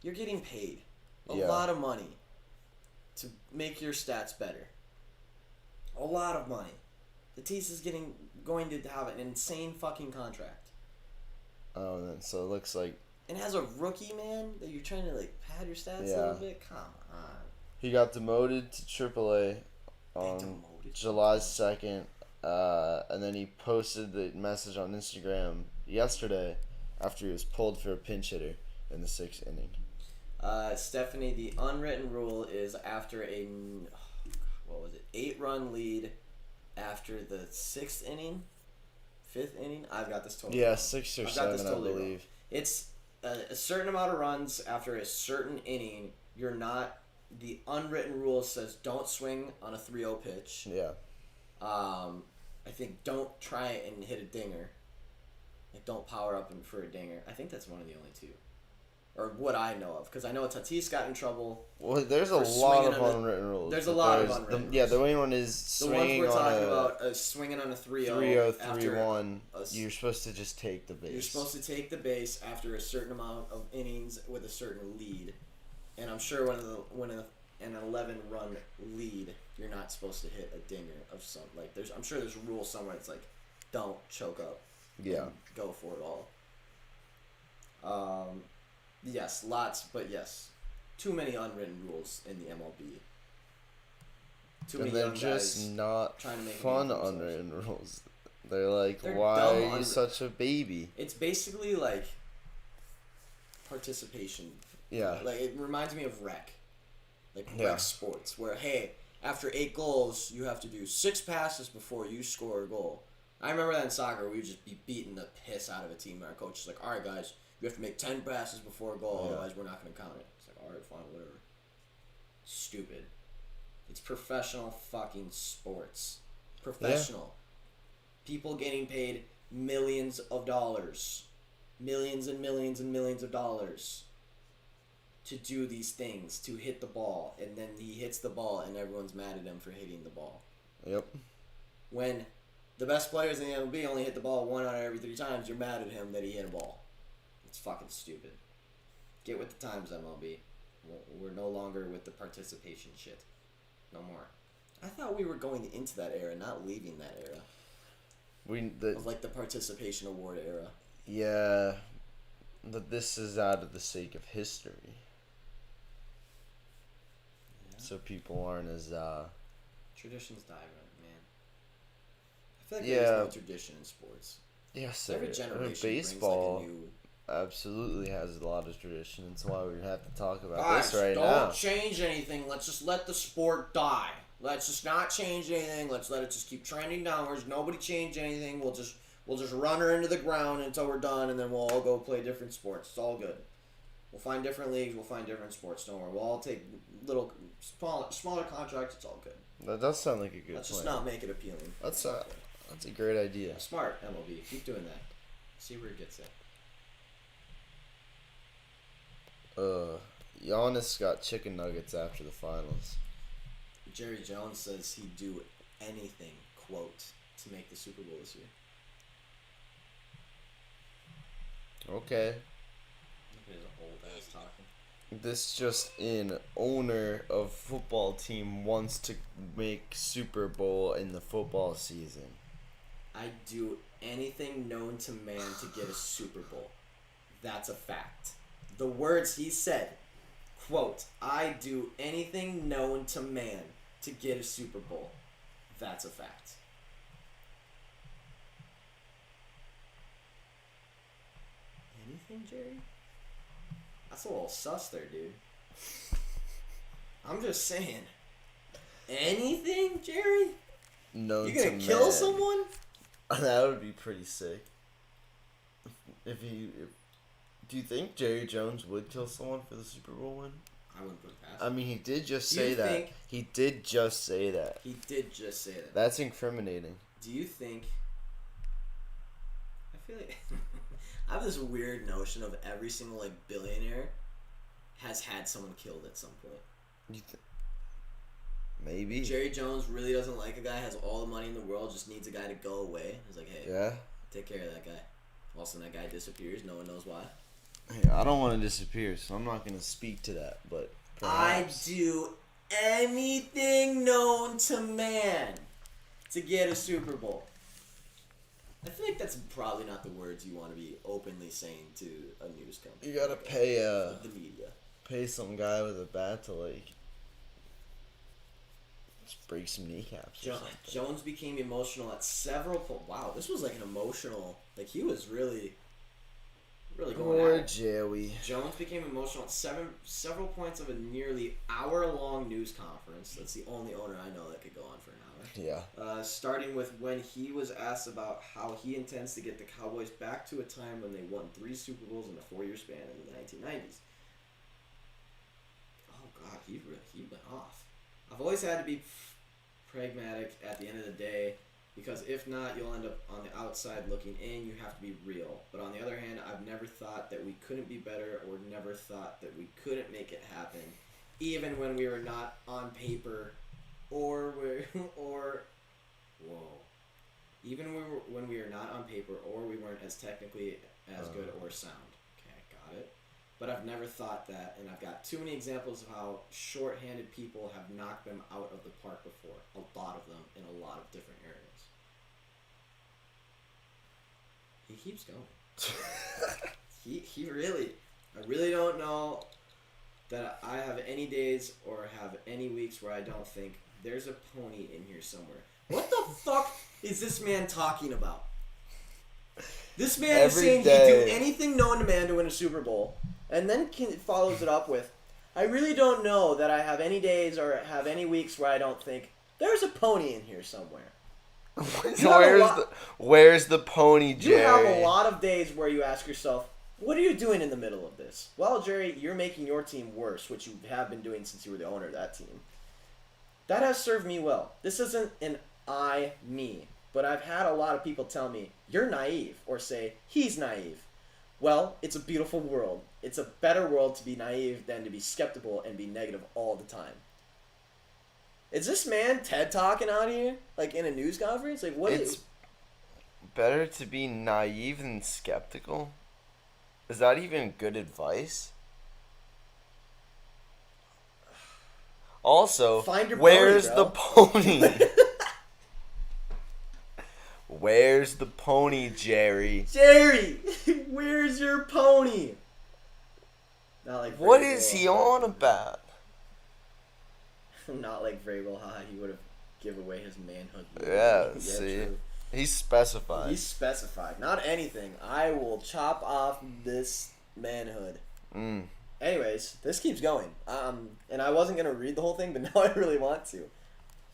You're getting paid a lot of money to make your stats better. A lot of money. Tatis is going to have an insane fucking contract. Oh, and so it looks like... And as a rookie, man, that you're trying to, like, pad your stats a little bit? Come on. He got demoted to AAA on July 2nd, and then he posted the message on Instagram yesterday after he was pulled for a pinch hitter in the 6th inning. Stephanie, the unwritten rule is after a... what was it, 8-run lead after the 6th inning, 5th inning. I've got this totally Yeah, wrong. 6 or I've got this 7, totally I wrong. believe. It's a certain amount of runs after a certain inning. You're not. The unwritten rule says don't swing on a 3-0 pitch. Yeah. I think don't try and hit a dinger. Like don't power up for a dinger. I think that's one of the only two, or what I know of, because I know Tatis got in trouble. Well, there's a For lot swinging of on a- unwritten rules. there's a but lot of there's unwritten Yeah, rules. the main one is The ones swinging we're on talking a about, swinging on a 3-0. 3-0, after 3-1. a- You're supposed to just take the base. You're supposed to take the base after a certain amount of innings with a certain lead, and I'm sure when an 11-run lead, you're not supposed to hit a dinger of some like. I'm sure there's a rule somewhere that's like, don't choke up. Yeah. And go for it all. Yes, lots, but yes, too many unwritten rules in the MLB. Too many And they're young just guys not trying to make a name fun for themselves. unwritten rules. They're like, They're why dumb are you such a baby? It's basically like participation. Yeah. Like it reminds me of rec. Like Yeah. rec sports, where hey, after 8 goals, you have to do 6 passes before you score a goal. I remember that in soccer, we would just be beating the piss out of a team. Our coach is like, all right, guys, you have to make 10 passes before a goal, Yeah. otherwise we're not going to count it. It's like, all right, fine, whatever. Stupid. It's professional fucking sports. Professional. People getting paid millions of dollars. Millions and millions and millions of dollars to do these things, to hit the ball, and then he hits the ball and everyone's mad at him for hitting the ball. Yep. When the best players in the MLB only hit the ball 1 out of every 3 times, you're mad at him that he hit a ball. It's fucking stupid. Get with the times, MLB. We're no longer with the participation shit. No more. I thought we were going into that era, not leaving that era. Of like the participation award era. Yeah, but this is out of the sake of history. Yeah. So people aren't as Traditions die, man. I feel like Yeah. there's no tradition in sports. yes, Every I mean, generation baseball brings like a new... absolutely has a lot of tradition. That's why we have to talk about Guys, this right don't now. change anything. Let's just let the sport die. Let's just not change anything. Let's let it just keep trending downwards. Nobody change anything. We'll just run her into the ground until we're done, and then we'll all go play different sports. It's all good. We'll find different leagues. We'll find different sports. Don't worry. We'll all take little, smaller contracts. It's all good. That does sound like a good Let's plan. just not make it appealing. That's a great idea. Smart, MLB. Keep doing that. See where it gets at. Giannis got chicken nuggets after the finals. Jerry Jones says he'd do anything, quote, to make the Super Bowl this year. Okay. Look at his old ass talking. This just in, owner of football team wants to make Super Bowl in the football season. I'd do anything known to man to get a Super Bowl. That's a fact. The words he said, quote, I'd do anything known to man to get a Super Bowl. That's a fact. Anything, Jerry? That's a little sus there, dude. I'm just saying. Anything, Jerry? Known You gonna to kill man. someone? That would be pretty sick. Do you think Jerry Jones would kill someone for the Super Bowl win? I wouldn't put it past I him. mean, he did just Do you say that. think- He did just say that. He did just say that. That's incriminating. Do you think... I feel like... I have this weird notion of every single, like, billionaire has had someone killed at some point. Maybe. Jerry Jones really doesn't like a guy, has all the money in the world, just needs a guy to go away. He's like, hey, Yeah. take care of that guy. All of a sudden that guy disappears, no one knows why. Hey, I don't want to disappear, so I'm not going to speak to that, but perhaps. I do anything known to man to get a Super Bowl. I feel like that's probably not the words you want to be openly saying to a news company. You gotta like pay the media. pay some guy with a bat to, like, just break some kneecaps or something. Jones became emotional at several Wow, this was like an emotional... Like, he was really really going Poor at it. Joey. Jones became emotional at several points of a nearly hour-long news conference. That's the only owner I know that could go on for an hour. Yeah. Starting with when he was asked about how he intends to get the Cowboys back to a time when they won 3 Super Bowls in a 4-year span in the 1990s. Oh, God, he went off. I've always had to be pragmatic at the end of the day, because if not, you'll end up on the outside looking in. You have to be real. But on the other hand, I've never thought that we couldn't be better, or never thought that we couldn't make it happen, even when we were not on paper, when we were not on paper, or we weren't as technically as good or sound. Okay, I got it. But I've never thought that, and I've got too many examples of how short-handed people have knocked them out of the park before. A lot of them in a lot of different areas. He keeps going. he really, I really don't know that I have any days or have any weeks where I don't think there's a pony in here somewhere. What the fuck is this man talking about? This man is saying he'd do anything known to man to win a Super Bowl, and then follows it up with, I really don't know that I have any days or have any weeks where I don't think there's a pony in here somewhere. Where's the pony, Jerry? You have a lot of days where you ask yourself, what are you doing in the middle of this? Well, Jerry, you're making your team worse, which you have been doing since you were the owner of that team. That has served me well. This isn't an me, but I've had a lot of people tell me, you're naive, or say, he's naive. Well, it's a beautiful world. It's a better world to be naive than to be skeptical and be negative all the time. Is this man TED talking out here? Like in a news conference? Like what It's better to be naive than skeptical? Is that even good advice? Also, Find your where's pony, the pony? Where's the pony, Jerry? Jerry, where's your pony? Not like What Vrabel. is he on about? Not like Vrabel, haha, he would have give away his manhood. Yeah, see? True. He's specified. He's specified. Not anything. I will chop off this manhood. Anyways, this keeps going. And I wasn't going to read the whole thing, but now I really want to.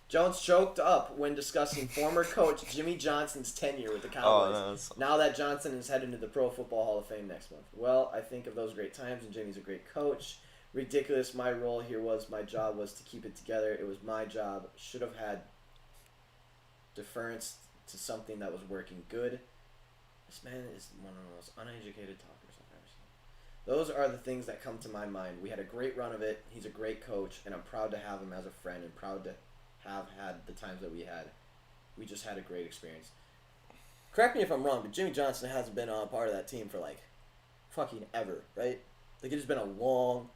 Jones choked up when discussing former coach Jimmy Johnson's tenure with the Cowboys. Now that Johnson is headed into the Pro Football Hall of Fame next month. Well, I think of those great times, and Jimmy's a great coach. Ridiculous. My role here was, my job was to keep it together. It was my job. Should have had deference to something that was working good. This man is one of the most uneducated talkers I've ever seen. Those are the things that come to my mind. We had a great run of it. He's a great coach, and I'm proud to have him as a friend and proud to have had the times that we had. We just had a great experience. Correct me if I'm wrong, but Jimmy Johnson hasn't been a part of that team for like fucking ever, right? Like it's been a long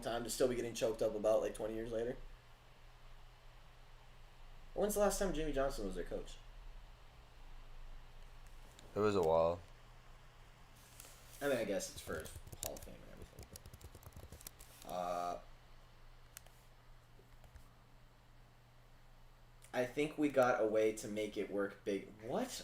time to still be getting choked up about like 20 years later. When's the last time Jimmy Johnson was their coach? It was a while. I mean, I guess it's for Hall of Fame and everything. I think we got a way to make it work big. What?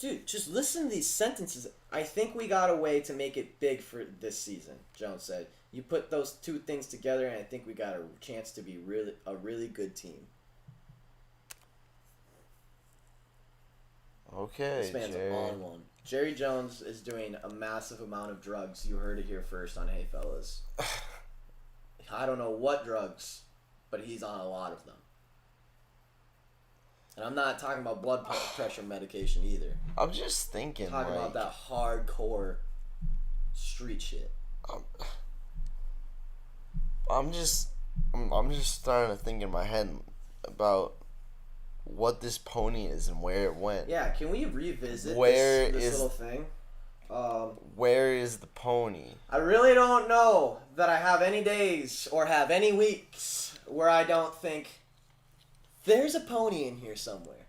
Dude, just listen to these sentences. I think we got a way to make it big for this season, Jones said. You put those two things together, and I think we got a chance to be a really good team. Okay, This man's Jerry. on one. Jerry Jones is doing a massive amount of drugs. You heard it here first on Hey Fellas. I don't know what drugs, but he's on a lot of them. And I'm not talking about blood pressure medication either. I'm just thinking, I'm talking like, about that hardcore street shit. I'm just starting to think in my head about what this pony is and where it went. Yeah, can we revisit Where this is- little thing? Where is the pony? I really don't know that I have any days or have any weeks where I don't think there's a pony in here somewhere.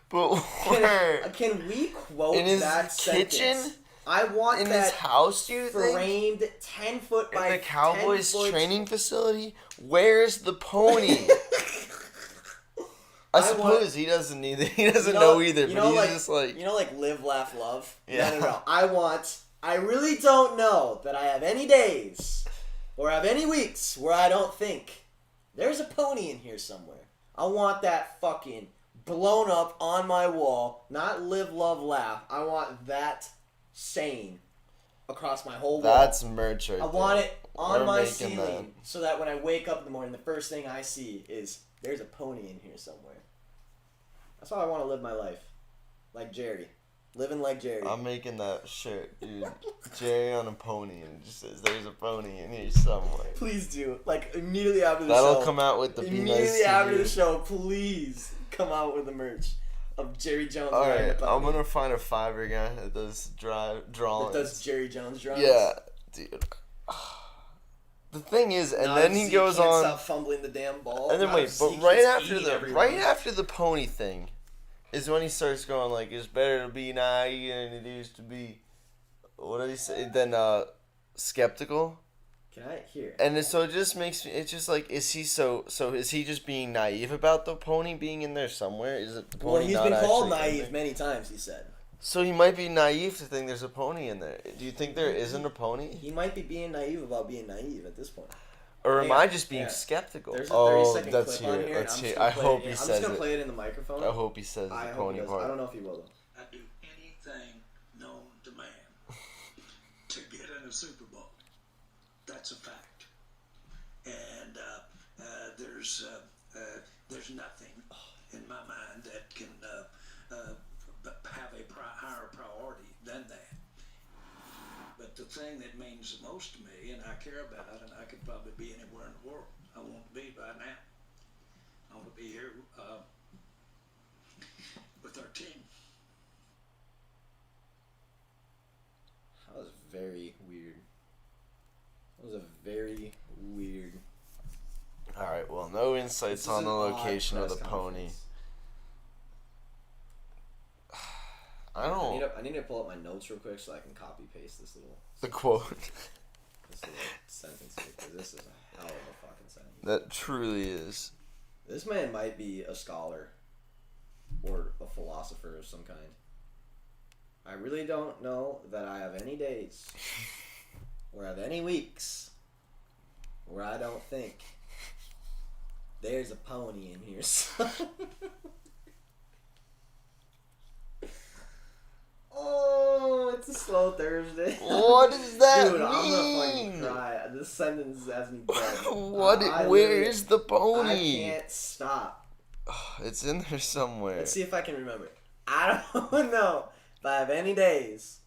But where? Can we quote In his that kitchen? sentence? I want In that his house, do you think? framed 10 foot by In the Cowboys 10 foot. training facility? Where's the pony? I suppose he doesn't either. He doesn't You know either, you but know, he's like, just like... you know, like live, laugh, love. Yeah. No. I really don't know that I have any days or have any weeks where I don't think there's a pony in here somewhere. I want that fucking blown up on my wall. Not live, love, laugh. I want that saying across my whole wall. That's merch right I want it on We're my making ceiling so that when I wake up in the morning, the first thing I see is there's a pony in here somewhere. That's how I want to live my life. Like Jerry. Living like Jerry. I'm making that shirt, dude. Jerry on a pony, and it just says, "There's a pony in here somewhere." Please do. Like, immediately after the That'll show. come out with the Be Nice Immediately to after You. the show, please come out with the merch of Jerry Jones. Alright, riding a I'm pony. gonna find a Fiverr guy that does drawings. That does Jerry Jones drawings. Yeah, dude. The thing is, and Now then you he see, goes can't on... stop fumbling the damn ball. And then Now wait, you see, but keeps right eating everyone. after the pony thing is when he starts going like, "It's better to be naive than it is to be," what did he say? Then skeptical. Can I hear? And so it just makes me. It's just like, is he is he just being naive about the pony being in there somewhere? Is it the pony? Well, he's not been called actually in naive there? many times, he said. So he might be naive to think there's a pony in there. Do you think there isn't a pony, He might be being naive about being naive at this point. or am Hang I on, just being yeah. skeptical? There's a Oh, 30-second let's clip on hear. here. Let's and hear. I'm I just gonna hope play he it. I'm says just gonna it. play it in the microphone. I hope he says I the hope pony he does. part. I don't know if he will though. I'd do anything known to man to get in a Super Bowl. That's a fact. And there's nothing in my mind that can have a higher priority than that. But the thing that means the most to me, and I care about, and I could probably be anywhere in the world I want to be by now. I want to be here with our team. That was very weird. That was a very weird. All right. Well, no insights This is on the an odd location of the press pony. conference. I need to pull up my notes real quick so I can copy paste this little The quote. sentence because this is a hell of a fucking sentence. That truly is. This man might be a scholar or a philosopher of some kind. I really don't know that I have any days or have any weeks where I don't think there's a pony in here. Oh, it's a slow Thursday. What does that Dude, I'm gonna mean? fucking cry. This sentence has me dead. Where literally- is the I pony? can't stop. It's in there somewhere. Let's see if I can remember. I don't know if I have any days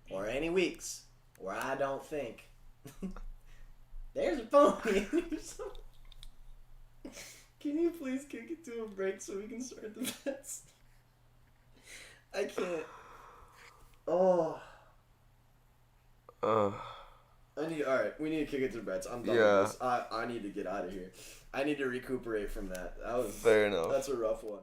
or any weeks where I don't think there's a pony in here somewhere. Can you please kick it to a break so we can start the bets? I can't. Oh. Alright, we need to kick it to the bets. I'm done Yeah. with this. I need to get out of here. I need to recuperate from that. Fair enough. That's a rough one.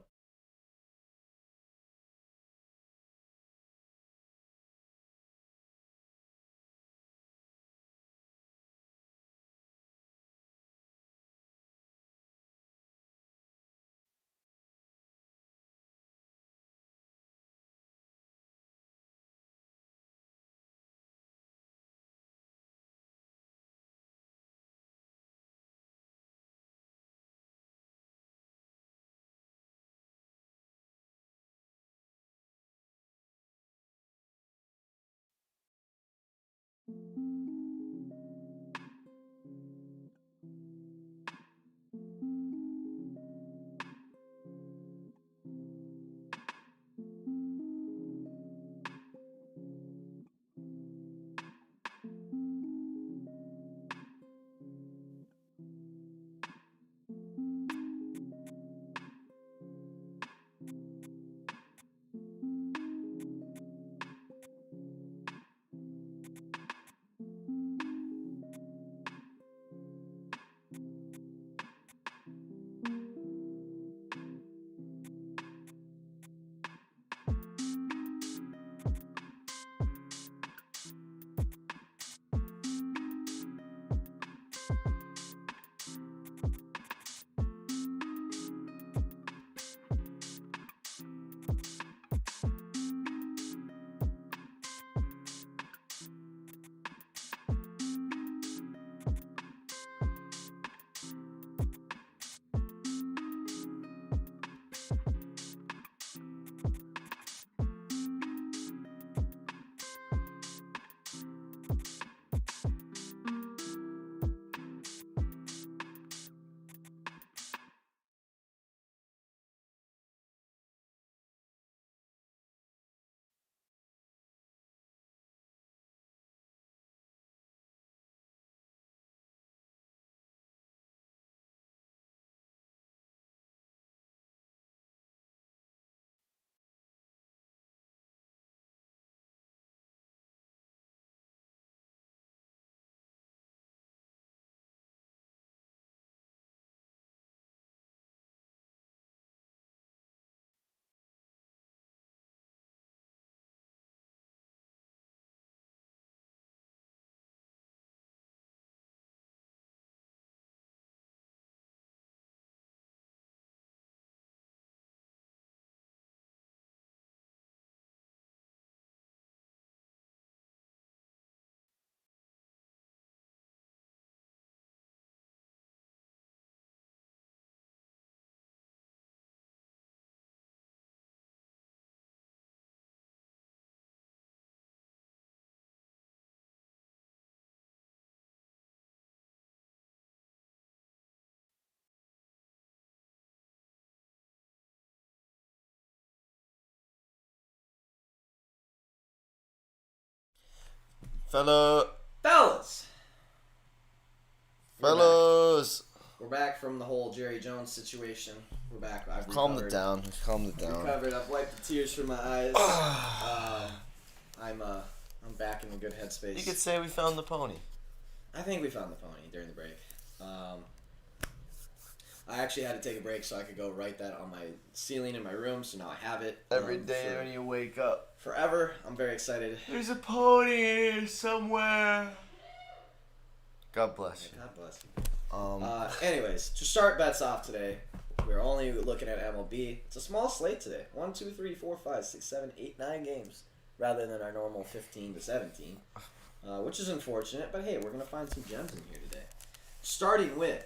Fellas! Fellas! We're back from the whole Jerry Jones situation. We're back. I've Calm it down. Calm it down. Recovered. I've wiped the tears from my eyes. I'm back in a good headspace. You could say we found the pony. I think we found the pony during the break. I actually had to take a break so I could go write that on my ceiling in my room, so now I have it. Every day when you wake up. Forever. I'm very excited. There's a pony here somewhere. God bless you. God bless you. Anyways, to start bets off today, we're only looking at MLB. It's a small slate today. 1, 2, 3, 4, 5, 6, 7, 8, 9 games, rather than our normal 15 to 17, which is unfortunate. But hey, we're gonna find some gems in here today. Starting with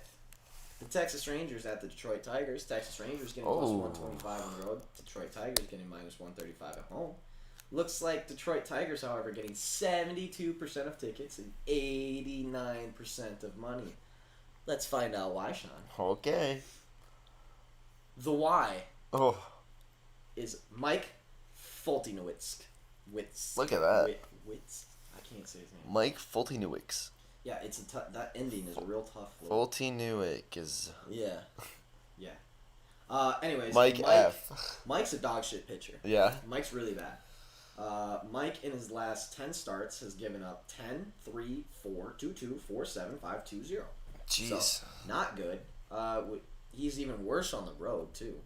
the Texas Rangers at the Detroit Tigers. Texas Rangers getting plus 125 on the road. Detroit Tigers getting minus 135 at home. Looks like Detroit Tigers, however, getting 72% of tickets and 89% of money. Let's find out why, Sean. Okay. The why Oh, is Mike Fultinowicz. Look at that. Witz? I can't say his name. Mike Fultinowicz. Yeah, it's that ending is a real tough word. Fultinowicz is Yeah. Yeah. Anyways, Mike F. Mike's a dog shit pitcher. Yeah. Mike's really bad. Mike, in his last 10 starts, has given up 10, 3, 4, 2, 2, 4, 7, 5, 2, 0. Jeez. So, not good. He's even worse on the road, too.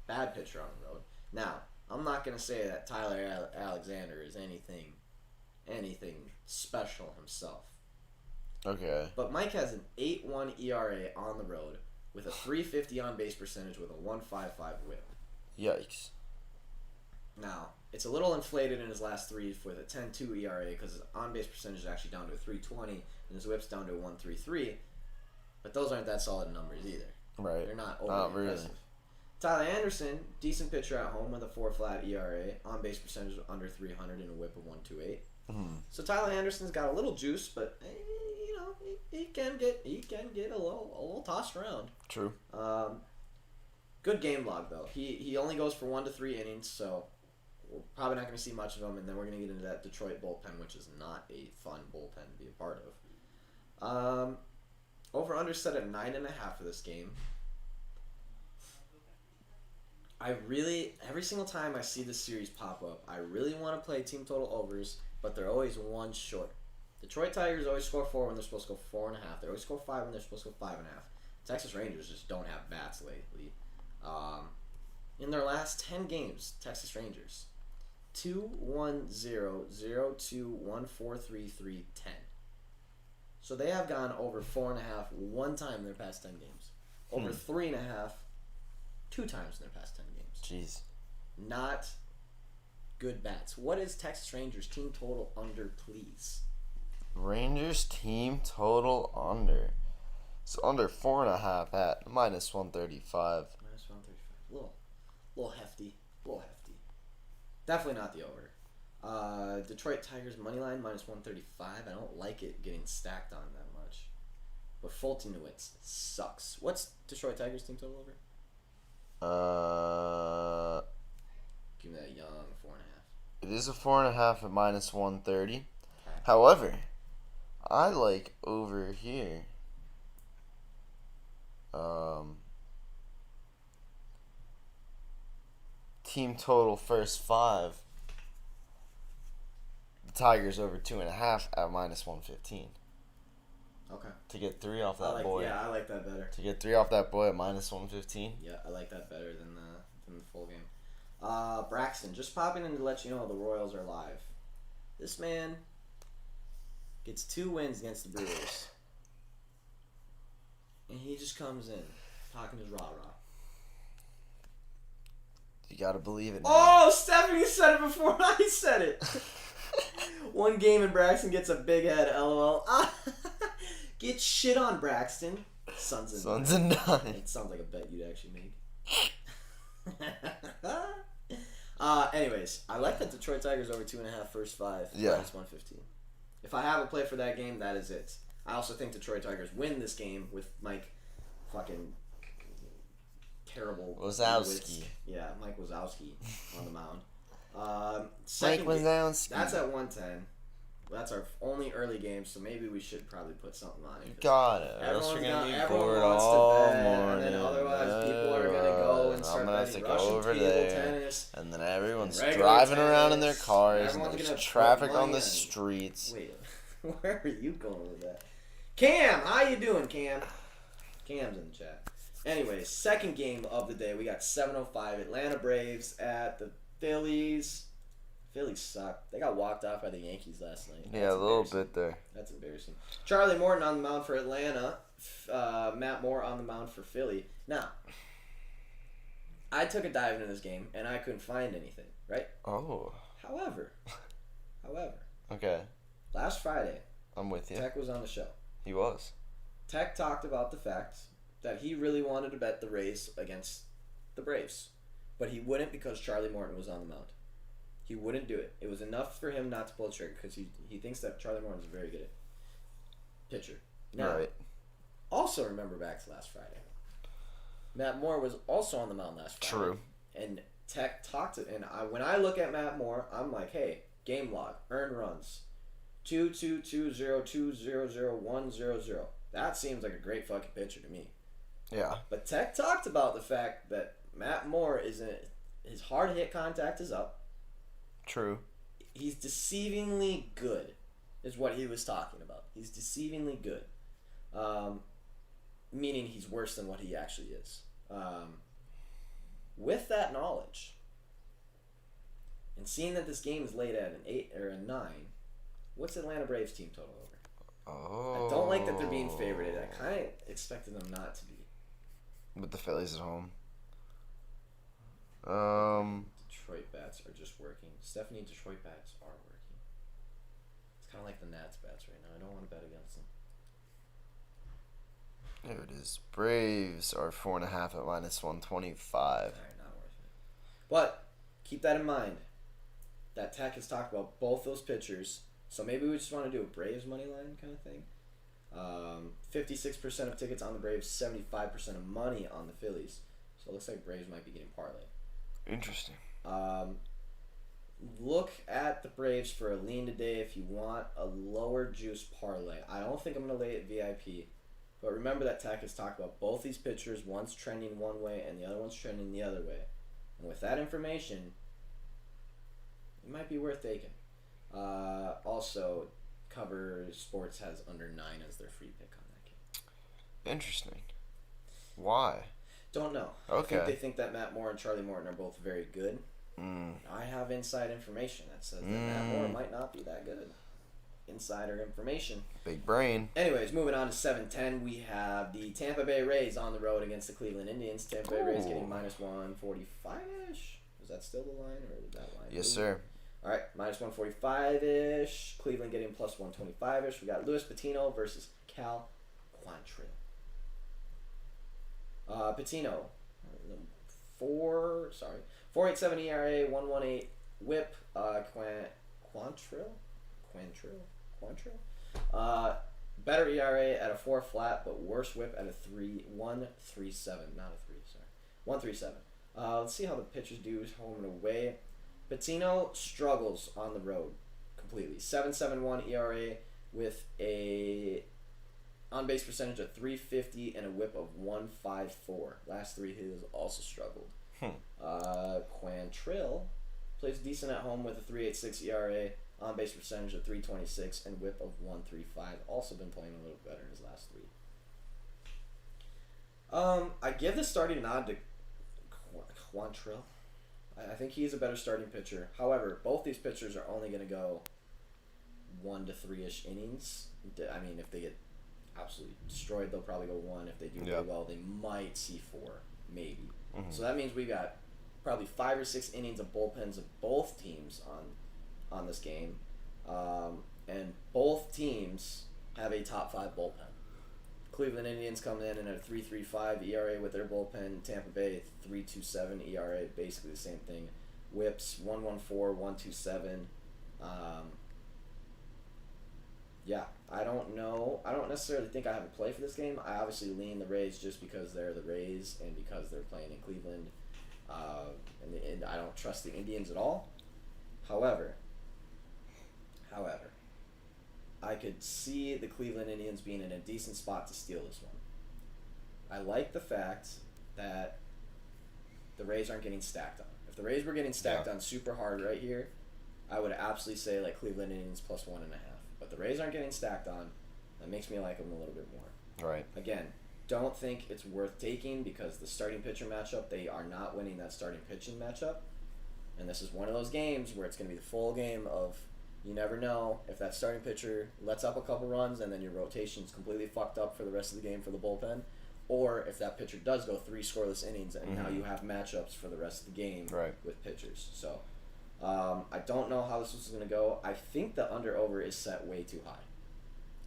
Bad pitcher on the road. Now, I'm not going to say that Tyler Alexander is anything special himself. Okay. But Mike has an 8.1 ERA on the road with a 350 on base percentage with a 1.55 whip. Yikes. Now, it's a little inflated in his last three with a 10.2 ERA because his on base percentage is actually down to a 320 and his whip's down to a 1.33. But those aren't that solid numbers either. Right. They're not overly impressive. Tyler Anderson, decent pitcher at home with a 4 flat ERA, on base percentage under 300 and a whip of 1.28. So Tyler Anderson's got a little juice, but he can get a little tossed around. True. Good game log though. He only goes for 1 to 3 innings, so we're probably not going to see much of him. And then we're going to get into that Detroit bullpen, which is not a fun bullpen to be a part of. Over under set at 9.5 for this game. Every single time I see this series pop up, I really want to play team total overs, but they're always one short. Detroit Tigers always score 4 when they're supposed to go 4.5. They always score 5 when they're supposed to go 5.5. Texas Rangers just don't have bats lately. In their last 10 games, Texas Rangers 2-1-0, 0-2, 1-4-3-3, 10. So they have gone over 4.5 one time in their past 10 games. Over 3.5 2 times in their past 10 games. Jeez. Not good bats. What is Texas Rangers team total under, please? Rangers team total under. So under 4.5 at minus 135. Minus 135. Little hefty. Definitely not the over. Detroit Tigers money line minus 135. I don't like it getting stacked on that much. But Fultinowicz sucks. What's Detroit Tigers team total over? Give me that young 4.5. It is a 4.5 at minus 130. Okay. However, I like over here. Team total first 5. The Tigers over 2.5 at minus 115. Okay. To get 3 off that boy. Yeah, I like that better. To get 3 off that boy at minus 115. Yeah, I like that better than the full game. Braxton, just popping in to let you know the Royals are live. This man gets 2 wins against the Brewers. And he just comes in talking his rah-rah. You gotta believe it now. Oh, Stephanie said it before I said it. 1 game and Braxton gets a big head, LOL. Get shit on, Braxton. Sons and 9. It sounds like a bet you'd actually make. Anyways, I like that Detroit Tigers over 2.5 first 5. Yeah. Minus 115. If I have a play for that game, that is it. I also think Detroit Tigers win this game with Mike fucking terrible Wazowski. Yeah, Mike Wazowski on the mound. Mike Wazowski. That's at 110. That's our only early game, so maybe we should probably put something on it. 'cause Got it. Else you're gonna be everyone bored wants all to bet, morning. and then otherwise people are gonna go and I'm start gonna have to betting go Russian over table there, tennis. and then everyone's regular driving around in their tennis, cars, and everyone's there's gonna put traffic on money the on- streets. Wait, where are you going with that? Cam, how you doing, Cam? Cam's in the chat. Anyways, second game of the day, we got 7:05 Atlanta Braves at the Phillies. Phillies suck. They got walked off by the Yankees last night. Yeah, a little bit there. That's embarrassing. Charlie Morton on the mound for Atlanta. Matt Moore on the mound for Philly. Now, I took a dive into this game, and I couldn't find anything, right? Oh. However, Okay, last Friday, I'm with you. Tech was on the show. He was. Tech talked about the fact that he really wanted to bet the Rays against the Braves, but he wouldn't because Charlie Morton was on the mound. He wouldn't do it. It was enough for him not to pull the trigger because he thinks that Charlie Morton's a very good pitcher. Now, Right. also remember back to last Friday. Matt Moore was also on the mound last Friday. True. And Tech talked to, and when I look at Matt Moore, I'm like, hey, game log, earned runs, 2.220.200.100. That seems like a great fucking pitcher to me. Yeah. But Tech talked about the fact that Matt Moore his hard hit contact is up. True. He's deceivingly good, is what he was talking about. He's deceivingly good, meaning he's worse than what he actually is. With that knowledge, and seeing that this game is late at an 8 or a 9, what's Atlanta Braves team total over? Oh. I don't like that they're being favored. I kind of expected them not to be. With the Phillies at home. Detroit bats are just working. Stephanie, Detroit bats are working. It's kind of like the Nats bats right now. I don't want to bet against them. There it is. Braves are 4.5 at minus 125. Alright, not worth it. But keep that in mind. That Tech has talked about both those pitchers. So maybe we just want to do a Braves money line kind of thing. 56% of tickets on the Braves, 75% of money on the Phillies. So it looks like Braves might be getting parlay. Interesting. Look at the Braves for a lean today if you want a lower juice parlay. I don't think I'm going to lay it VIP. But remember that Tech has talked about both these pitchers, one's trending one way and the other one's trending the other way. And with that information, it might be worth taking. Also, Cover Sports has under 9 as their free pick on that game. Interesting. Why? Don't know. Okay. I think they think that Matt Moore and Charlie Morton are both very good. Mm. I have inside information that says that Matt Moore might not be that good. Insider information. Big brain. Anyways, moving on to 7:10, we have the Tampa Bay Rays on the road against the Cleveland Indians. Tampa Bay Rays getting minus 145-ish. Is that still the line, or did that line? Yes, sir. All right, minus 145-ish. Cleveland getting plus 125-ish. We got Luis Patino versus Cal Quantrill. Patino, 4.87 ERA, 1.18 WHIP. Quantrill. Better ERA at a 4 flat, but worse WHIP at a 1.37. Not a 3, sorry. 1.37. Let's see how the pitchers do home and away. Patino struggles on the road completely. 7.71 ERA with a on-base percentage of 350 and a WHIP of 1.54. Last 3 he has also struggled. Quantrill plays decent at home with a 3.86 ERA, on-base percentage of 326 and WHIP of 1.35. Also been playing a little better in his last 3. I give the starting nod to Quantrill. I think he's a better starting pitcher. However, both these pitchers are only going to go 1 to 3-ish innings. I mean, if they get absolutely destroyed, they'll probably go 1. If they do really well, they might see 4, maybe. Mm-hmm. So that means we got probably 5 or 6 innings of bullpens of both teams on this game. And both teams have a top 5 bullpen. Cleveland Indians come in at a 3.35 ERA with their bullpen. Tampa Bay 3.27 ERA, basically the same thing. WHIPs 1.14, 1.27. Yeah, I don't know. I don't necessarily think I have a play for this game. I obviously lean the Rays just because they're the Rays and because they're playing in Cleveland. And I don't trust the Indians at all. However, I could see the Cleveland Indians being in a decent spot to steal this one. I like the fact that the Rays aren't getting stacked on. If the Rays were getting stacked on super hard right here, I would absolutely say like Cleveland Indians plus 1.5. But the Rays aren't getting stacked on. That makes me like them a little bit more. Right. Again, don't think it's worth taking because the starting pitcher matchup, they are not winning that starting pitching matchup. And this is one of those games where it's going to be the full game of you never know if that starting pitcher lets up a couple runs and then your rotation's completely fucked up for the rest of the game for the bullpen, or if that pitcher does go 3 scoreless innings and now you have matchups for the rest of the game with pitchers. So I don't know how this is going to go. I think the under-over is set way too high.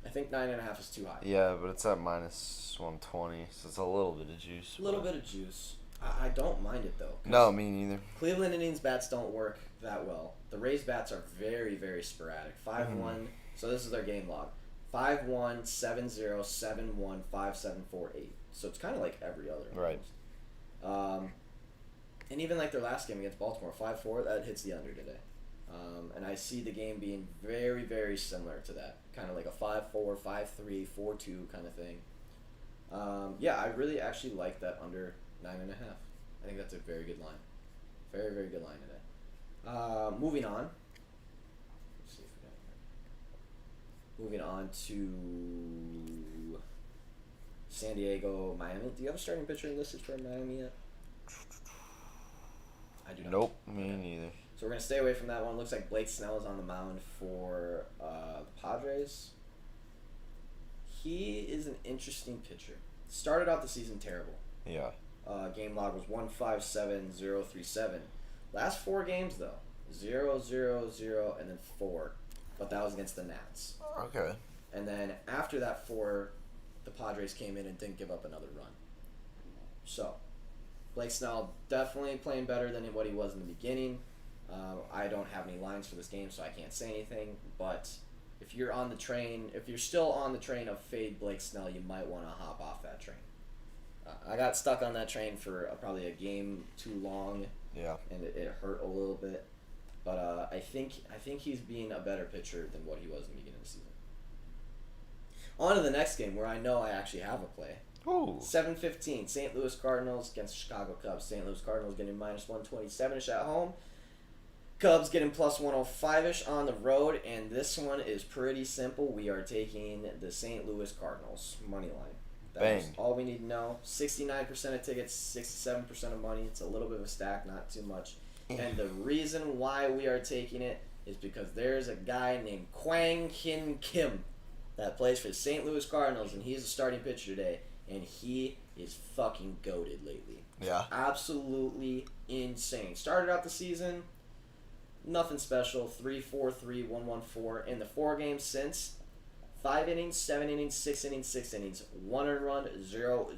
I think 9.5 is too high. Yeah, but it's at minus 120, so it's a little bit of juice. A little bit of juice. I don't mind it, though. No, me neither. Cleveland Indians bats don't work that well. The Rays bats are very, very sporadic. 5-1, so this is their game log. 5-1, 7-0, 7-1, 5-7, 4-8. So it's kind of like every other. Right. And even like their last game against Baltimore, 5-4, that hits the under today. And I see the game being very, very similar to that. Kind of like a 5-4, 5-3, 4-2 kind of thing. Yeah, I really actually like that under 9.5. I think that's a very good line. Very, very good line today. Moving on. Let's see if we got here. Moving on to San Diego, Miami. Do you have a starting pitcher listed for Miami yet? I do not. Nope, me neither. So we're going to stay away from that one. Looks like Blake Snell is on the mound for the Padres. He is an interesting pitcher. Started out the season terrible. Yeah. Game log was 157-037. Last 4 games, though, 0-0-0, and then 4. But that was against the Nats. Okay. And then after that 4, the Padres came in and didn't give up another run. So, Blake Snell definitely playing better than what he was in the beginning. I don't have any lines for this game, so I can't say anything. But if you're on the train, if you're still on the train of fade Blake Snell, you might want to hop off that train. I got stuck on that train for probably a game too long. Yeah. And it hurt a little bit. But I think he's being a better pitcher than what he was in the beginning of the season. On to the next game where I know I actually have a play. Ooh. 7:15, St. Louis Cardinals against Chicago Cubs. St. Louis Cardinals getting minus 127-ish at home. Cubs getting plus 105-ish on the road, and this one is pretty simple. We are taking the St. Louis Cardinals money line. That's all we need to know. 69% of tickets, 67% of money. It's a little bit of a stack, not too much. And the reason why we are taking it is because there's a guy named Kwang Hin Kim that plays for the St. Louis Cardinals, and he's a starting pitcher today, and he is fucking goated lately. Yeah. Absolutely insane. Started out the season, nothing special, 3-4-3, 1-1-4. In the 4 games since, 5 innings, 7 innings, 6 innings, 6 innings, 1 earned run, 0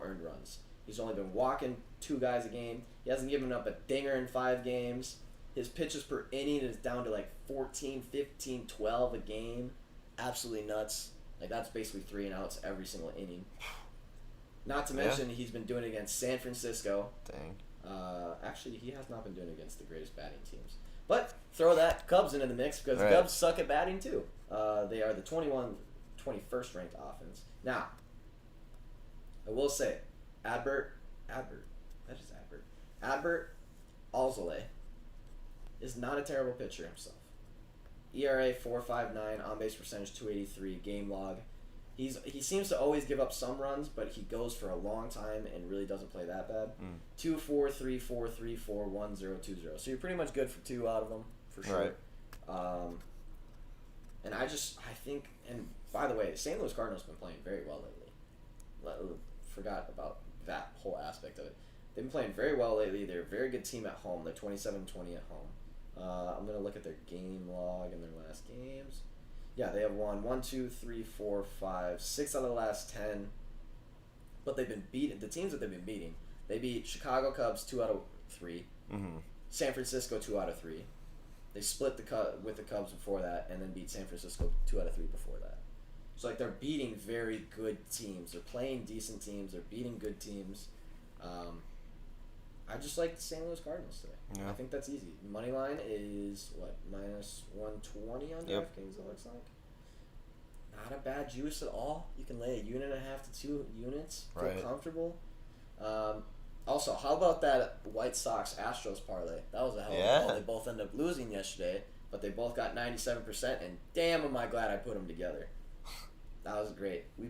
earned runs. He's only been walking 2 guys a game. He hasn't given up a dinger in 5 games. His pitches per inning is down to like 14, 15, 12 a game. Absolutely nuts. Like, that's basically 3 and outs every single inning. Not to mention, he's been doing it against San Francisco. Dang. Actually, he has not been doing it against the greatest batting teams. But throw that Cubs into the mix because the Cubs suck at batting too. They are the 21st ranked offense. Now, I will say, Adbert Alzolay is not a terrible pitcher himself. ERA 4.59, on base percentage 283, game log. He seems to always give up some runs, but he goes for a long time and really doesn't play that bad. 2-4, 3-4, 3-4, 1-0, 2-0. So you're pretty much good for 2 out of them for sure. Right. And I think, and by the way, St. Louis Cardinals have been playing very well lately. Forgot about that whole aspect of it. They've been playing very well lately. They're a very good team at home. They're 27-20 at home. I'm going to look at their game log in their last games. Yeah, they have won 1, 2, 3, 4, 5, 6 out of the last 10. But they've been beaten. The teams that they've been beating, they beat Chicago Cubs 2 out of 3. San Francisco 2 out of 3. They split with the Cubs before that, and then beat San Francisco 2 out of 3 before that. So like they're beating very good teams. They're playing decent teams. They're beating good teams. I just like the St. Louis Cardinals today. Yeah. I think that's easy. Money line is what, minus 120 on DraftKings. It looks like. not a bad juice at all. You can lay 1.5 to 2 units. Feel Right. comfortable. Also, how about that White Sox Astros parlay? That was a hell of a Yeah. call. They both ended up losing yesterday, but they both got 97%, and damn, am I glad I put them together. That was great. We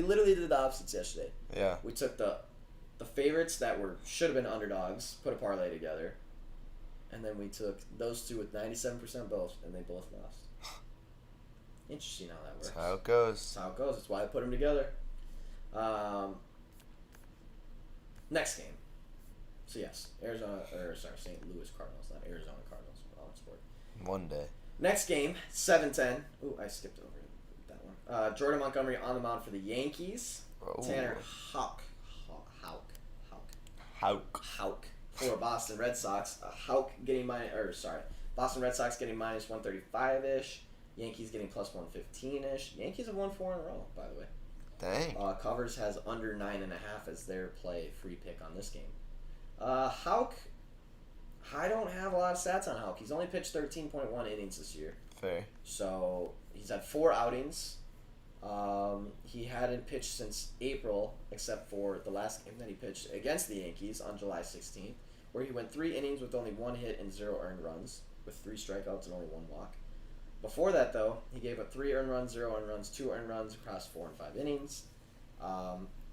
literally did the opposites yesterday. Yeah. We took the favorites that should have been underdogs, put a parlay together, and then we took those two with 97% both, and they both lost. Interesting how that works. That's how it goes. That's how it goes. That's why I put them together. Next game. So yes, St. Louis Cardinals, not Arizona Cardinals. On sport. One day. Next game, 7-10. Ooh, I skipped over that one. Jordan Montgomery on the mound for the Yankees. Oh. Tanner Houck for Boston Red Sox. Boston Red Sox getting minus 135-ish. Yankees getting plus 115-ish. Yankees have won 4 in a row, by the way. Dang. Covers has under 9.5 as their free pick on this game. Houck, I don't have a lot of stats on Houck. He's only pitched 13.1 innings this year. Fair. So he's had 4 outings. He hadn't pitched since April, except for the last game that he pitched against the Yankees on July 16th, where he went 3 innings with only 1 hit and 0 earned runs, with 3 strikeouts and only 1 walk. Before that, though, he gave up 3 earned runs, 0 earned runs, 2 earned runs across 4 and 5 innings.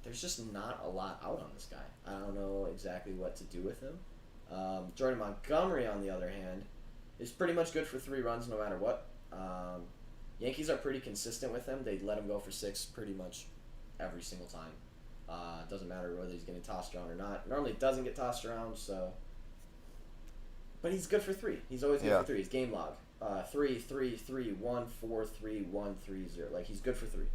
There's just not a lot out on this guy. I don't know exactly what to do with him. Jordan Montgomery, on the other hand, is pretty much good for 3 runs no matter what. Yankees are pretty consistent with him. They let him go for 6 pretty much every single time. Doesn't matter whether he's getting tossed around or not. Normally doesn't get tossed around, so. But he's good for 3. He's always good for 3. He's game log. 3, 3, 3, 1, 4, 3, 1, 3, 0. Like, he's good for 3.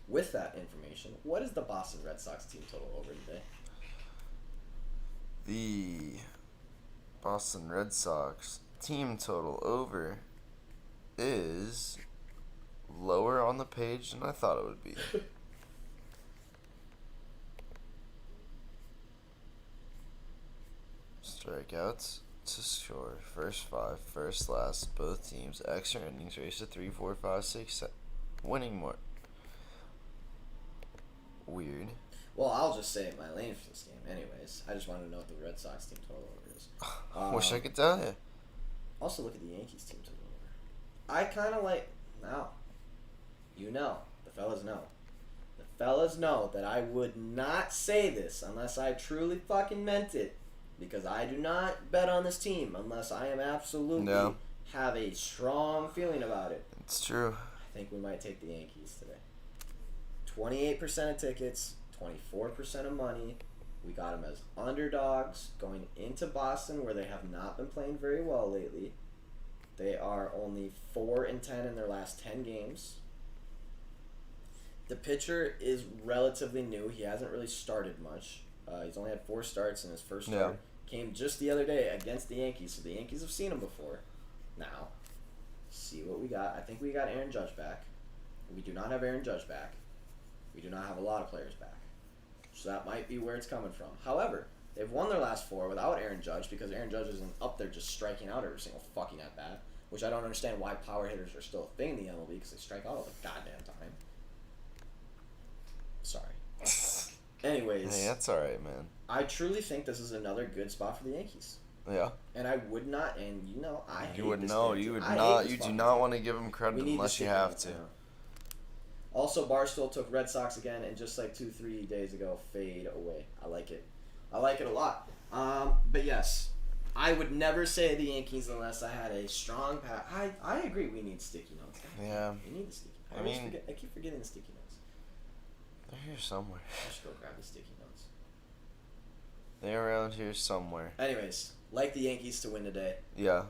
With that information, what is the Boston Red Sox team total over today? The Boston Red Sox team total over is lower on the page than I thought it would be. Strikeouts to score. First 5, first last, both teams. Extra innings, race to 3, 4, 5, 6, 7. Winning more. Weird. Well, I'll just say my lane for this game anyways. I just wanted to know what the Red Sox team total over is. Wish I could tell you. Also, look at the Yankees team total over. I kind of like... Now, you know. The fellas know. The fellas know that I would not say this unless I truly fucking meant it. Because I do not bet on this team unless I am absolutely have a strong feeling about it. It's true. I think we might take the Yankees today. 28% of tickets, 24% of money. We got them as underdogs going into Boston, where they have not been playing very well lately. They are only 4-10 in their last 10 games. The pitcher is relatively new. He hasn't really started much. He's only had 4 starts, and his first start came just the other day against the Yankees. So the Yankees have seen him before. Now, see what we got. I think we got Aaron Judge back. We do not have Aaron Judge back. We do not have a lot of players back. So that might be where it's coming from. However, they've won their last 4 without Aaron Judge because Aaron Judge isn't up there just striking out every single fucking at bat, which I don't understand why power hitters are still a thing in the MLB because they strike out all the goddamn time. Sorry. Anyways. Hey, that's alright, man. I truly think this is another good spot for the Yankees. Yeah. And I would not, and you know, I hate You would this know. damn You team. would I hate not. this You do fucking not team. want to give them credit We need unless to you stick have with to. it. Also, Barstool took Red Sox again, and just like 2-3 days ago, fade away. I like it. I like it a lot. But yes, I would never say the Yankees unless I had a strong path. I agree. We need sticky notes. Yeah. We need the sticky. I keep forgetting the sticky notes. They're here somewhere. I should go grab the sticky notes. They're around here somewhere. Anyways, like the Yankees to win today. Yeah.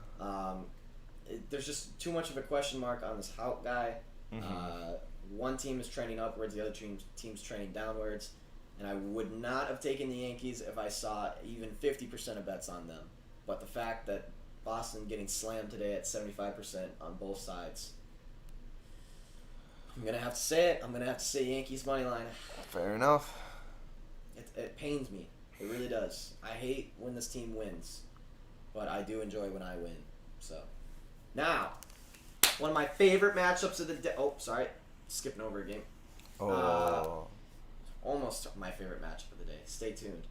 There's just too much of a question mark on this Houck guy. Mm-hmm. One team is trending upwards, the other team's trending downwards, and I would not have taken the Yankees if I saw even 50% of bets on them. But the fact that Boston getting slammed today at 75% on both sides, I'm gonna have to say it. I'm gonna have to say Yankees money line. Fair enough. It pains me. It really does. I hate when this team wins, but I do enjoy when I win. So, now, One of my favorite matchups of the day. Oh, sorry. Skipping over a game. Oh. Almost my favorite matchup of the day. Stay tuned.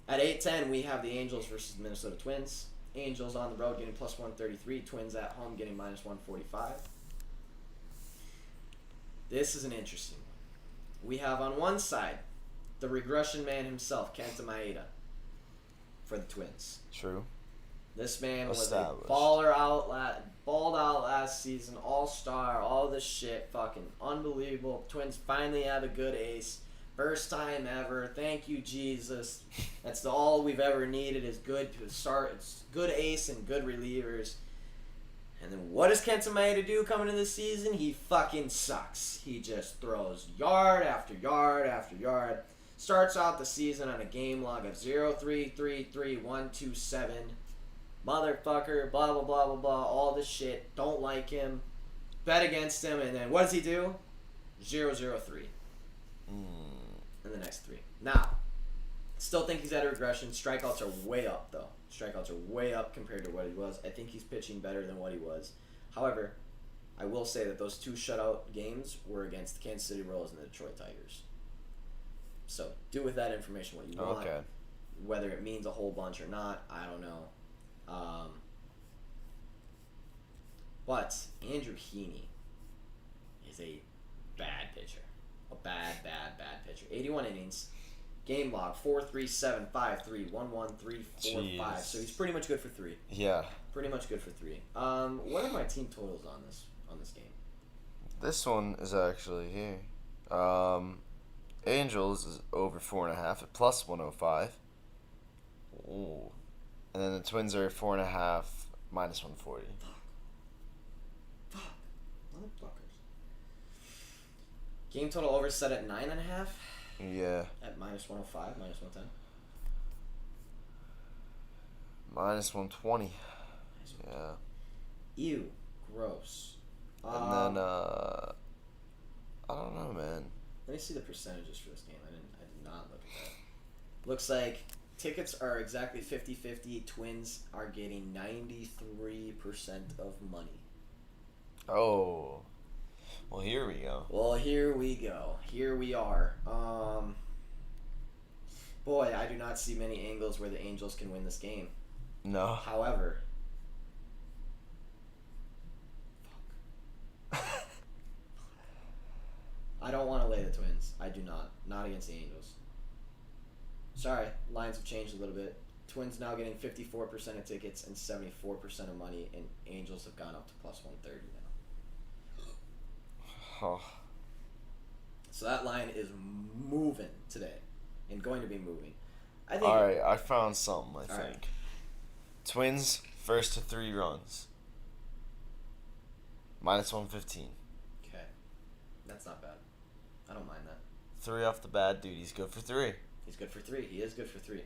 At 8:10, we have the Angels versus the Minnesota Twins. Angels on the road getting plus 133. Twins at home getting minus 145. This is an interesting one. We have on one side the regression man himself, Kenta Maeda, for the Twins. True. This man was Established. a balled out last season, all-star, all this shit, fucking unbelievable. Twins finally have a good ace. First time ever. Thank you, Jesus. That's all we've ever needed is good to start. It's good ace and good relievers. And then what does Kenta Maeda do coming into the season? He fucking sucks. He just throws yard after yard after yard. Starts out the season on a game log of 0-3-3-3-1-2-7. Motherfucker, blah, blah, blah, blah, blah, all this shit. Don't like him. Bet against him, and then what does he do? 0-0-3 in the next 3. Now, still think he's at a regression. Strikeouts are way up, though. Strikeouts are way up compared to what he was. I think he's pitching better than what he was. However, I will say that those 2 shutout games were against the Kansas City Royals and the Detroit Tigers. So, do with that information what you want. Okay. Whether it means a whole bunch or not, I don't know. But Andrew Heaney is a bad pitcher. A bad pitcher. 81 innings. Game log 4.3753.11345. So he's pretty much good for 3. Yeah. Pretty much good for 3. What are my team totals on this game? This one is actually here. Angels is over 4.5 at plus 105. Ooh. And then the Twins are 4.5 minus 140. Fuck. Motherfuckers. Game total over set at 9.5. Yeah. At minus 105, minus 110. Minus 120. Yeah. Ew. Gross. And then, I don't know, man. Let me see the percentages for this game. I did not look at that. Looks like tickets are exactly 50-50. Twins are getting 93% of money. Oh. Well, here we go. Well, here we go. Here we are. Boy, I do not see many angles where the Angels can win this game. No. However, I don't want to lay the Twins. I do not. Not against the Angels. Sorry, lines have changed a little bit. Twins now getting 54% of tickets and 74% of money, and Angels have gone up to plus 130 now. Oh. So that line is moving today, and going to be moving. I think. All right, I found something. I think. Right. Twins first to 3 runs. Minus 115. Okay, that's not bad. I don't mind that. 3 off the bat, dude. He's good for 3. He's good for 3. He is good for 3.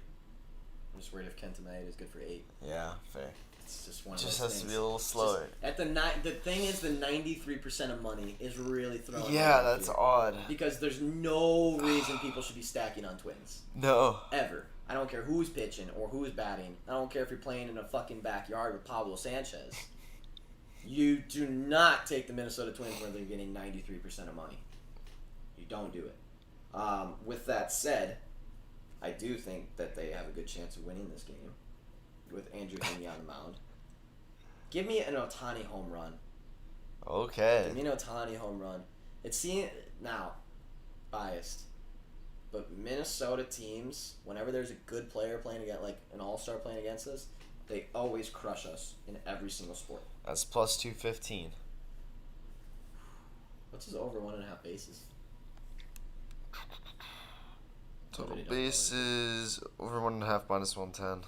I'm just worried if Kenta Maeda is good for 8. Yeah, fair. It's just one of Just those has things. to be a little slower. Just the thing is, the 93% of money is really throwing. Yeah, that's odd. Because there's no reason people should be stacking on Twins. No. Ever. I don't care who's pitching or who's batting. I don't care if you're playing in a fucking backyard with Pablo Sanchez. You do not take the Minnesota Twins where they're getting 93% of money. You don't do it. With that said, I do think that they have a good chance of winning this game with Andrew Heaney on the mound. Give me an Ohtani home run. Okay. Give me an Ohtani home run. Now, biased, but Minnesota teams, whenever there's a good player playing against, like an all-star playing against us, they always crush us in every single sport. That's plus 215. What's his over 1.5 bases? Total Really don't know. bases over 1.5 minus 110.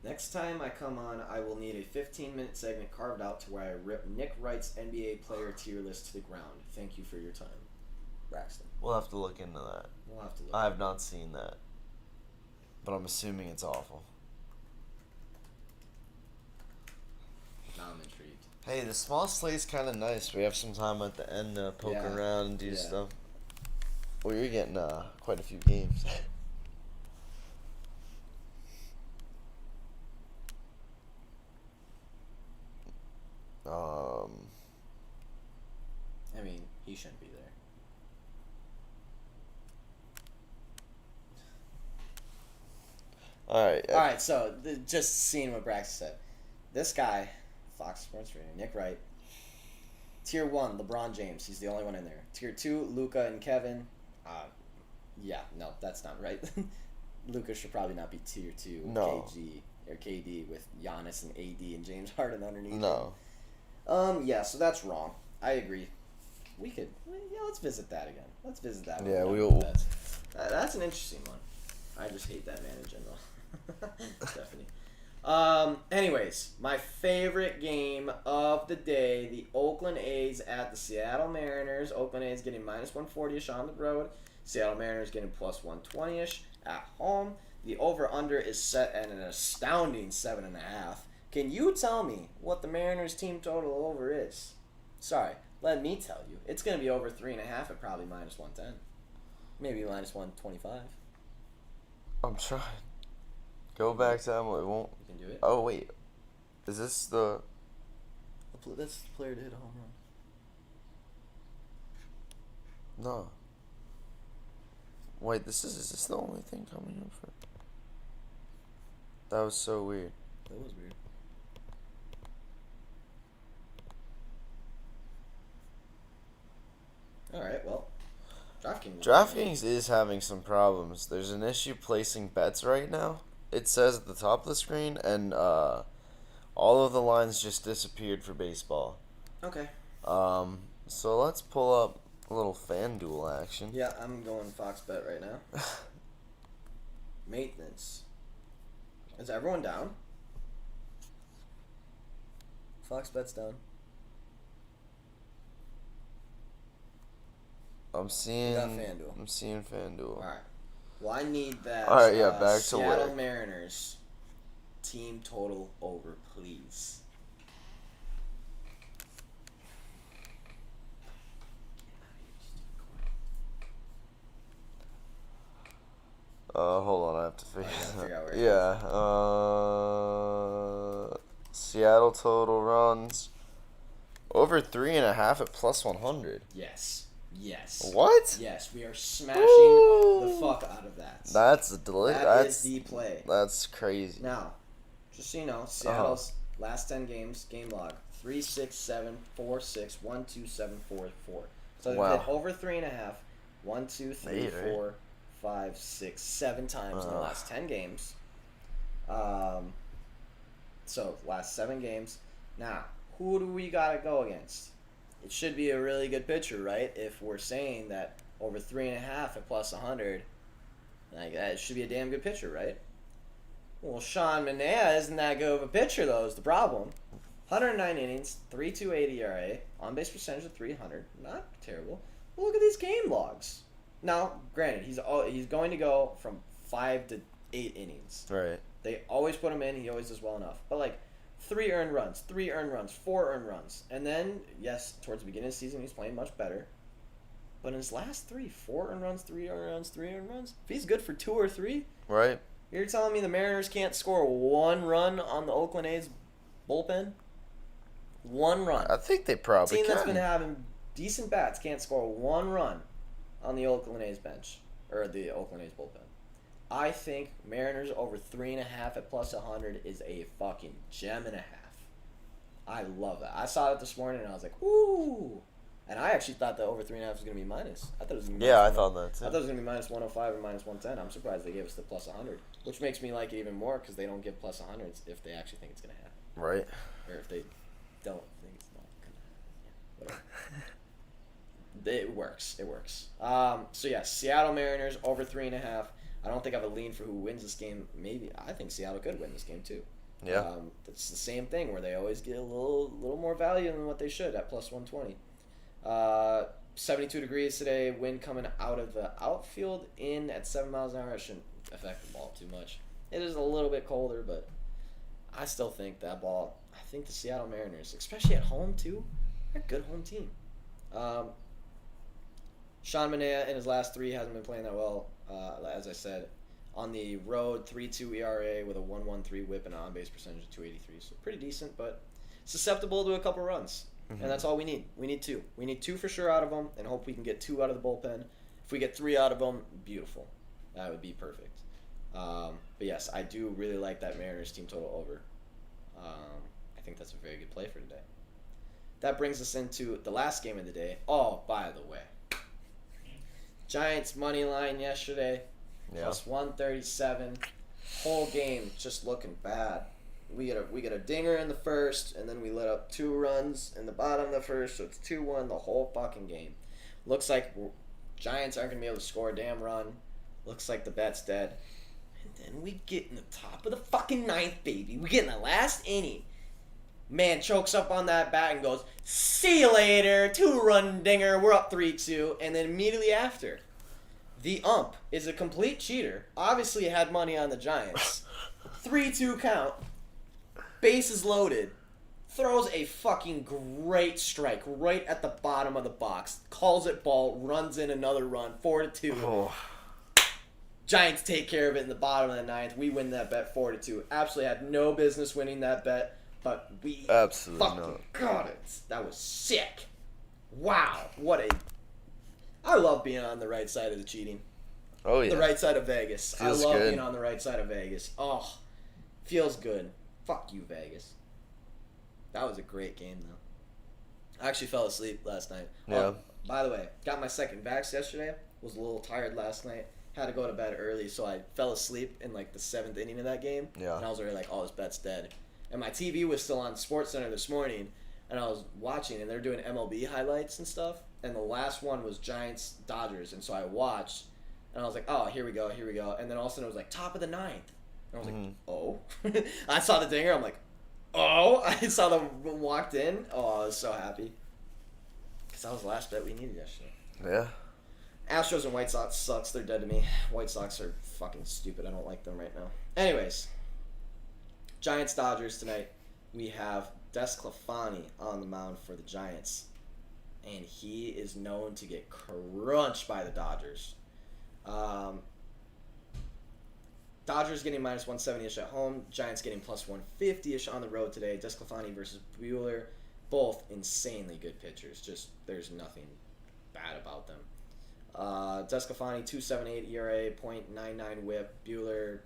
Next time I come on, I will need a 15-minute segment carved out to where I rip Nick Wright's NBA player tier list to the ground. Thank you for your time, Braxton. We'll have to look into that. We'll have to look. I have not seen that, but I'm assuming it's awful. Now I'm intrigued. Hey, the small slate's kind of nice. We have some time at the end to poke Yeah. around and do Yeah. stuff. Well, you're getting quite a few games. I mean, he shouldn't be there. All right. All right, so just seeing what Braxton said. This guy, Fox Sports Radio, Nick Wright. Tier 1, LeBron James. He's the only one in there. Tier 2, Luka and Kevin. Yeah, no, that's not right. Luka should probably not be Tier 2. No. KG or KD with Giannis and AD and James Harden underneath. No. Yeah, so that's wrong. I agree. Let's visit that again. Let's visit that one. Yeah, we will. That's an interesting one. I just hate that man in general. Stephanie. Anyways, my favorite game of the day, the Oakland A's at the Seattle Mariners. Oakland A's getting minus 140-ish on the road. Seattle Mariners getting plus 120-ish at home. The over-under is set at an astounding 7.5. Can you tell me what the Mariners team total over is? Sorry, let me tell you. It's going to be over 3.5 at probably minus 110. Maybe minus 125. I'm trying. Go back to Emily. It won't. You can do it. Oh, wait. Is this the... That's the player to hit a home run. No. Wait, is this the only thing coming up for... That was so weird. That was weird. Alright, well. DraftKings is having some problems. There's an issue placing bets right now. It says at the top of the screen, and all of the lines just disappeared for baseball. Okay. So let's pull up a little FanDuel action. Yeah, I'm going Fox Bet right now. Maintenance. Is everyone down? Fox Bet's down. I'm seeing FanDuel. I'm seeing FanDuel. Alright. Well, I need that. Alright, yeah, back to Seattle work. Mariners team total over, please. Hold on, I have to figure figure out it where out. Yeah, Seattle total runs over 3.5 at plus 100. Yes. What? Yes, we are smashing Woo! the fuck out of that. That's That is the play. That's crazy. Now, just so you know, Seattle's last 10 games, game log, 3-6-7, 4-6, 1-2-7, 4-4. So they've hit over 3.5, 1, 2, 3, 4, 5, 6, 7 times in the last 10 games. So, last 7 games. Now, who do we got to go against? It should be a really good pitcher, right? If we're saying that over 3.5 at plus 100, like that should be a damn good pitcher, right? Well, Sean Manaea isn't that good of a pitcher, though, is the problem. 109 innings, 3.28 ERA, on-base percentage of 300. Not terrible. Well, look at these game logs. Now, granted, he's going to go from 5 to 8 innings. Right. They always put him in. He always does well enough. But, like, 3 earned runs, 3 earned runs, 4 earned runs. And then, yes, towards the beginning of the season, he's playing much better. But in his last 3, 4 earned runs, 3 earned runs, 3 earned runs, if he's good for 2 or 3, Right. you're telling me the Mariners can't score 1 run on the Oakland A's bullpen? 1 run. I think they probably Team can. that's been having decent bats can't score 1 run on the Oakland A's bench, or the Oakland A's bullpen. I think Mariners over 3.5 at plus 100 is a fucking gem and a half. I love that. I saw it this morning and I was like, ooh. And I actually thought that over 3.5 was going to be minus. I thought it was going to be Yeah, I minus thought that too. I thought it was going to be minus 105 or minus 110. I'm surprised they gave us the plus 100, which makes me like it even more because they don't give plus 100s if they actually think it's going to happen. Right. Or if they don't think it's not going to happen. Yeah, whatever. It works. So yeah, Seattle Mariners over 3.5. I don't think I have a lean for who wins this game. Maybe I think Seattle could win this game too. Yeah. It's the same thing where they always get a little more value than what they should at plus 120. 72 degrees today. Wind coming out of the outfield in at 7 miles an hour. It shouldn't affect the ball too much. It is a little bit colder, but I still think that ball. I think the Seattle Mariners, especially at home too, they're a good home team. Sean Manaea in his last 3 hasn't been playing that well. As I said, on the road, 3.2 ERA with a 1.13 WHIP and an on-base percentage of 283. So pretty decent, but susceptible to a couple runs. And that's all we need. We need 2. We need 2 for sure out of them, and hope we can get 2 out of the bullpen. If we get 3 out of them, beautiful. That would be perfect. But yes, I do really like that Mariners team total over. I think that's a very good play for today. That brings us into the last game of the day. Oh, by the way, Giants money line yesterday, plus 137. Whole game just looking bad. We get a dinger in the first, and then we let up 2 runs in the bottom of the first, so it's 2-1 the whole fucking game. Looks like Giants aren't going to be able to score a damn run. Looks like the bet's dead. And then we get in the top of the fucking 9th, baby. We get in the last inning. Man chokes up on that bat and goes, "See you later, 2-run dinger, we're up 3-2. And then immediately after, the ump is a complete cheater. Obviously had money on the Giants. 3-2 count. Bases loaded, throws a fucking great strike right at the bottom of the box, calls it ball, runs in another run, 4-2. Oh. Giants take care of it in the bottom of the 9th. We win that bet 4-2. Absolutely had no business winning that bet, but we Absolutely fucking not. got it. That was sick. Wow, I love being on the right side of the cheating. Oh yeah. The right side of Vegas. Feels I love good. being on the right side of Vegas. Oh, feels good. Fuck you, Vegas. That was a great game, though. I actually fell asleep last night. Yeah. Oh, by the way, got my second vax yesterday. Was a little tired last night. Had to go to bed early, so I fell asleep in like the 7th inning of that game. Yeah. And I was already like, oh, this bet's dead. And my TV was still on SportsCenter this morning, and I was watching, and they're doing MLB highlights and stuff. And the last one was Giants Dodgers, and so I watched, and I was like, oh, here we go. And then all of a sudden it was like top of the 9th. And I was like, oh. I saw the dinger. I'm like, oh. I saw them walked in. Oh, I was so happy. Because that was the last bet we needed yesterday. Yeah. Astros and White Sox sucks. They're dead to me. White Sox are fucking stupid. I don't like them right now. Anyways, Giants Dodgers tonight. We have Desclafani on the mound for the Giants. And he is known to get crunched by the Dodgers. Dodgers getting minus 170-ish at home. Giants getting plus 150-ish on the road today. Desclafani versus Buehler. Both insanely good pitchers. Just, there's nothing bad about them. Desclafani, 2.78 ERA, .99 whip. Buehler,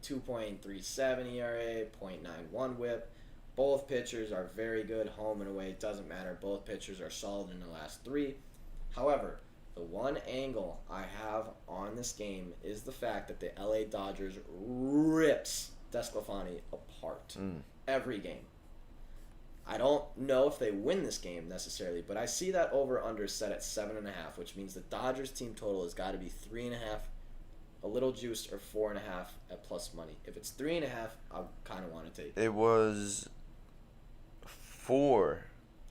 2.37 ERA, .91 whip. Both pitchers are very good home and away. It doesn't matter. Both pitchers are solid in the last 3. However, the one angle I have on this game is the fact that the LA Dodgers rips Desclafani apart every game. I don't know if they win this game necessarily, but I see that over-under set at 7.5, which means the Dodgers team total has got to be 3.5, a little juiced, or 4.5 at plus money. If it's 3.5, I kind of want to take it. It was 4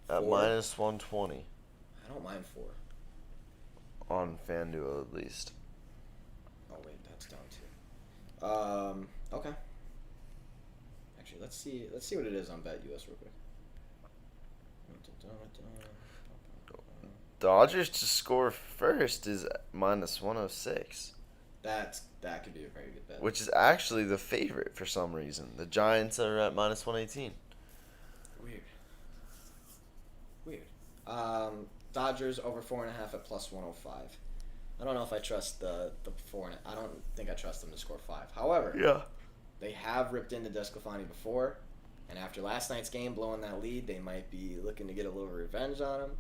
at 4? minus 120 I don't mind 4. on FanDuel at least. Oh wait, that's down too. Okay. Actually, let's see what it is on BetUS real quick. Dodgers to score first is minus 106, That could be a very good bet. which is actually the favorite for some reason. The Giants are at minus 118. Weird. Dodgers over 4.5 at plus 105. I don't know if I trust the 4. I don't think I trust them to score 5. However, Yeah. they have ripped into Desclafani before, and after last night's game blowing that lead, they might be looking to get a little revenge on him.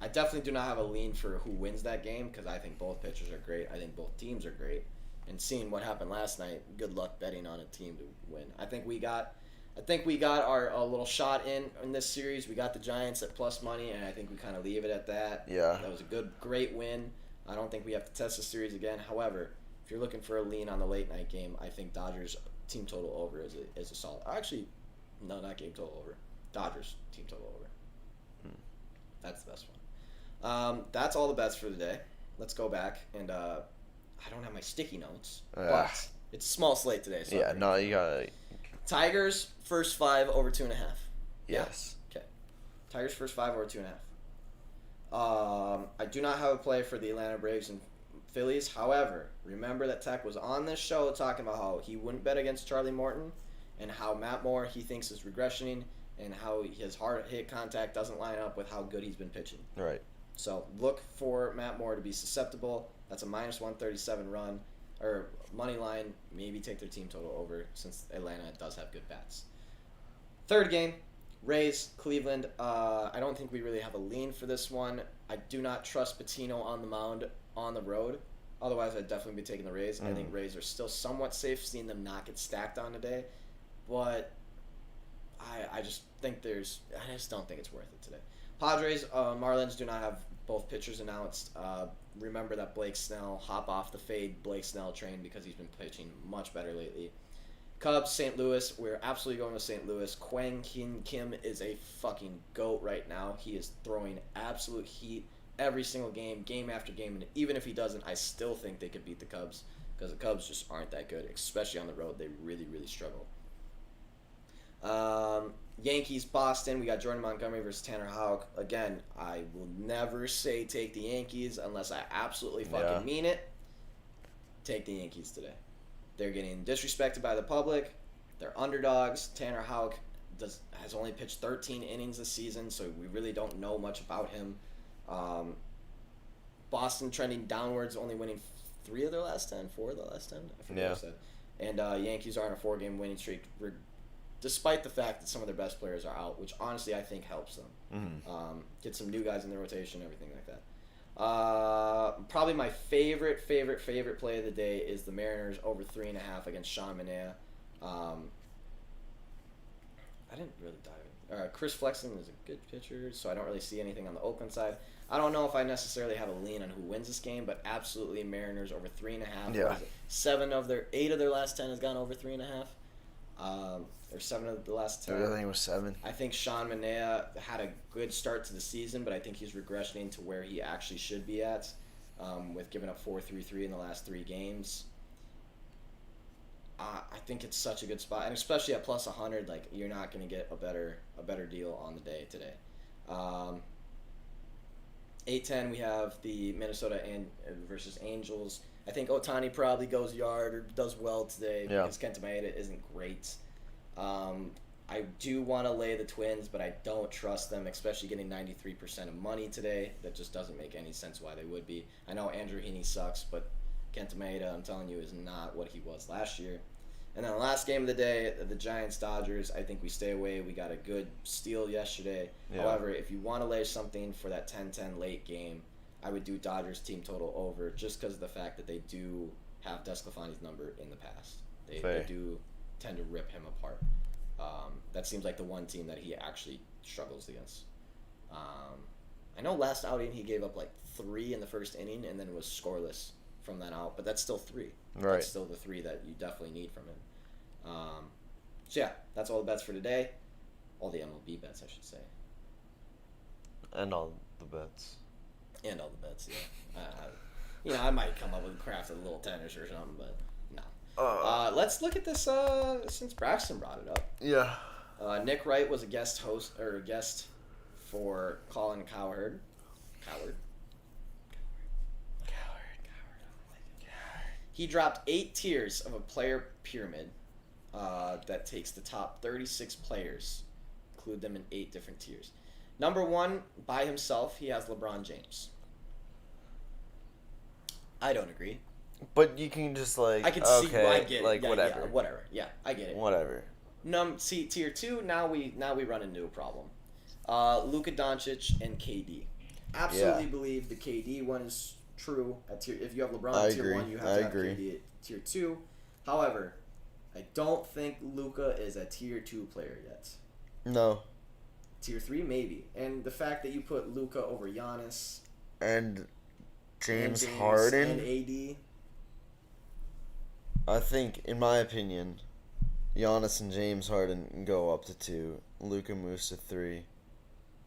I definitely do not have a lean for who wins that game because I think both pitchers are great. I think both teams are great. And seeing what happened last night, good luck betting on a team to win. I think we got our little shot in this series. We got the Giants at plus money, and I think we kind of leave it at that. Yeah. That was a great win. I don't think we have to test the series again. However, if you're looking for a lean on the late night game, I think Dodgers team total over is a solid. Actually, no, not game total over. Dodgers team total over. That's the best one. That's all the bets for the day. Let's go back and I don't have my sticky notes, but it's a small slate today. So Yeah, no, you got Tigers first 5 over 2.5. yes. Okay. Tigers first 5 over 2.5. I do not have a play for the Atlanta Braves and Phillies. However, remember that Tech was on this show talking about how he wouldn't bet against Charlie Morton, and how Matt Moore he thinks is regressioning, and how his hard hit contact doesn't line up with how good he's been pitching. Right. So look for Matt Moore to be susceptible. That's a minus 137 run or money line. Maybe take their team total over since Atlanta does have good bats. Third game, Rays, Cleveland. I don't think we really have a lean for this one. I do not trust Patino on the mound on the road. Otherwise, I'd definitely be taking the Rays. I think Rays are still somewhat safe, seeing them not get stacked on today. But I just think I just don't think it's worth it today. Padres, Marlins do not have both pitchers announced. Remember that Blake Snell, hop off the fade Blake Snell train because he's been pitching much better lately. Cubs, St. Louis, we're absolutely going with St. Louis. Kwang Hyun Kim is a fucking GOAT right now. He is throwing absolute heat every single game, game after game. And even if he doesn't, I still think they could beat the Cubs because the Cubs just aren't that good, especially on the road. They really, really struggle. Yankees, Boston. We got Jordan Montgomery versus Tanner Houck. Again, I will never say take the Yankees unless I absolutely fucking mean it. Take the Yankees today. They're getting disrespected by the public. They're underdogs. Tanner Houck has only pitched 13 innings this season, so we really don't know much about him. Boston trending downwards, only winning 4 of their last 10. I forget what I said. And Yankees are on a 4-game winning streak, despite the fact that some of their best players are out, which honestly I think helps them. Get some new guys in the rotation, everything like that. Probably my favorite play of the day is the Mariners over 3.5 against Sean Manaea. I didn't really dive in. Chris Flexen is a good pitcher, so I don't really see anything on the Oakland side. I don't know if I necessarily have a lean on who wins this game, but absolutely Mariners over 3.5. Yeah. 8 of their last 10 has gone over 3.5. Or 7 of the last 10. I think it was 7. I think Sean Manaea had a good start to the season, but I think he's regressioning to where he actually should be at, with giving up 4.33 in the last 3 games. I think it's such a good spot, and especially at plus 100, like you're not going to get a better deal on the day today. 8:10 we have the Minnesota versus Angels. I think Ohtani probably goes yard or does well today because Kenta Maeda isn't great. I do want to lay the Twins, but I don't trust them, especially getting 93% of money today. That just doesn't make any sense why they would be. I know Andrew Heaney sucks, but Kenta Maeda, I'm telling you, is not what he was last year. And then the last game of the day, the Giants-Dodgers, I think we stay away. We got a good steal yesterday. Yeah. However, if you want to lay something for that 10-10 late game, I would do Dodgers team total over just because of the fact that they do have DeSclafani's number in the past. They do tend to rip him apart. That seems like the one team that he actually struggles against. I know last outing he gave up like 3 in the first inning and then was scoreless from that out, but that's still 3. Right. That's still the 3 that you definitely need from him. So yeah, that's all the bets for today. All the MLB bets, I should say. And all the bets. Yeah. I might come up with crafted little tenors or something, but no. Let's look at this since Braxton brought it up. Yeah. Nick Wright was a guest for Colin Cowherd. He dropped 8 tiers of a player pyramid that takes the top 36 players, include them in 8 different tiers. Number 1, by himself, he has LeBron James. I don't agree. But you can just I can see why I get it. Whatever. Yeah, whatever. Yeah, I get it. Whatever. See, tier 2, now we run into a problem. Luka Doncic and KD. Absolutely believe the KD one is true. If you have LeBron at tier 1, you have to have KD at tier 2. However, I don't think Luka is a tier 2 player yet. No. Tier 3, maybe. And the fact that you put Luka over Giannis and James Harden and AD. I think, in my opinion, Giannis and James Harden go up to 2. Luka moves to 3.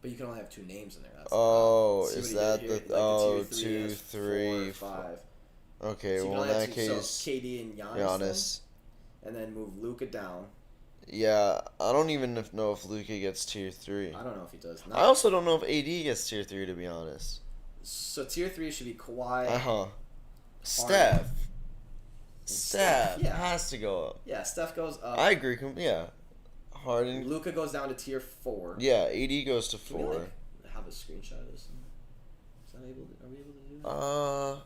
But you can only have 2 names in there. That's is that the 2, 3, 4, 5? Okay, so well in that case, so KD and Giannis. Then, and then move Luka down. Yeah, I don't even know if Luka gets tier 3. I don't know if he does. I also don't know if AD gets tier 3, to be honest. So tier 3 should be Kawhi. Steph. Steph Yeah. has to go up. Yeah, Steph goes up. I agree. Yeah. Harden. Luka goes down to tier 4. Yeah, AD goes to Can we 4. have a screenshot of this? Are we able to do that?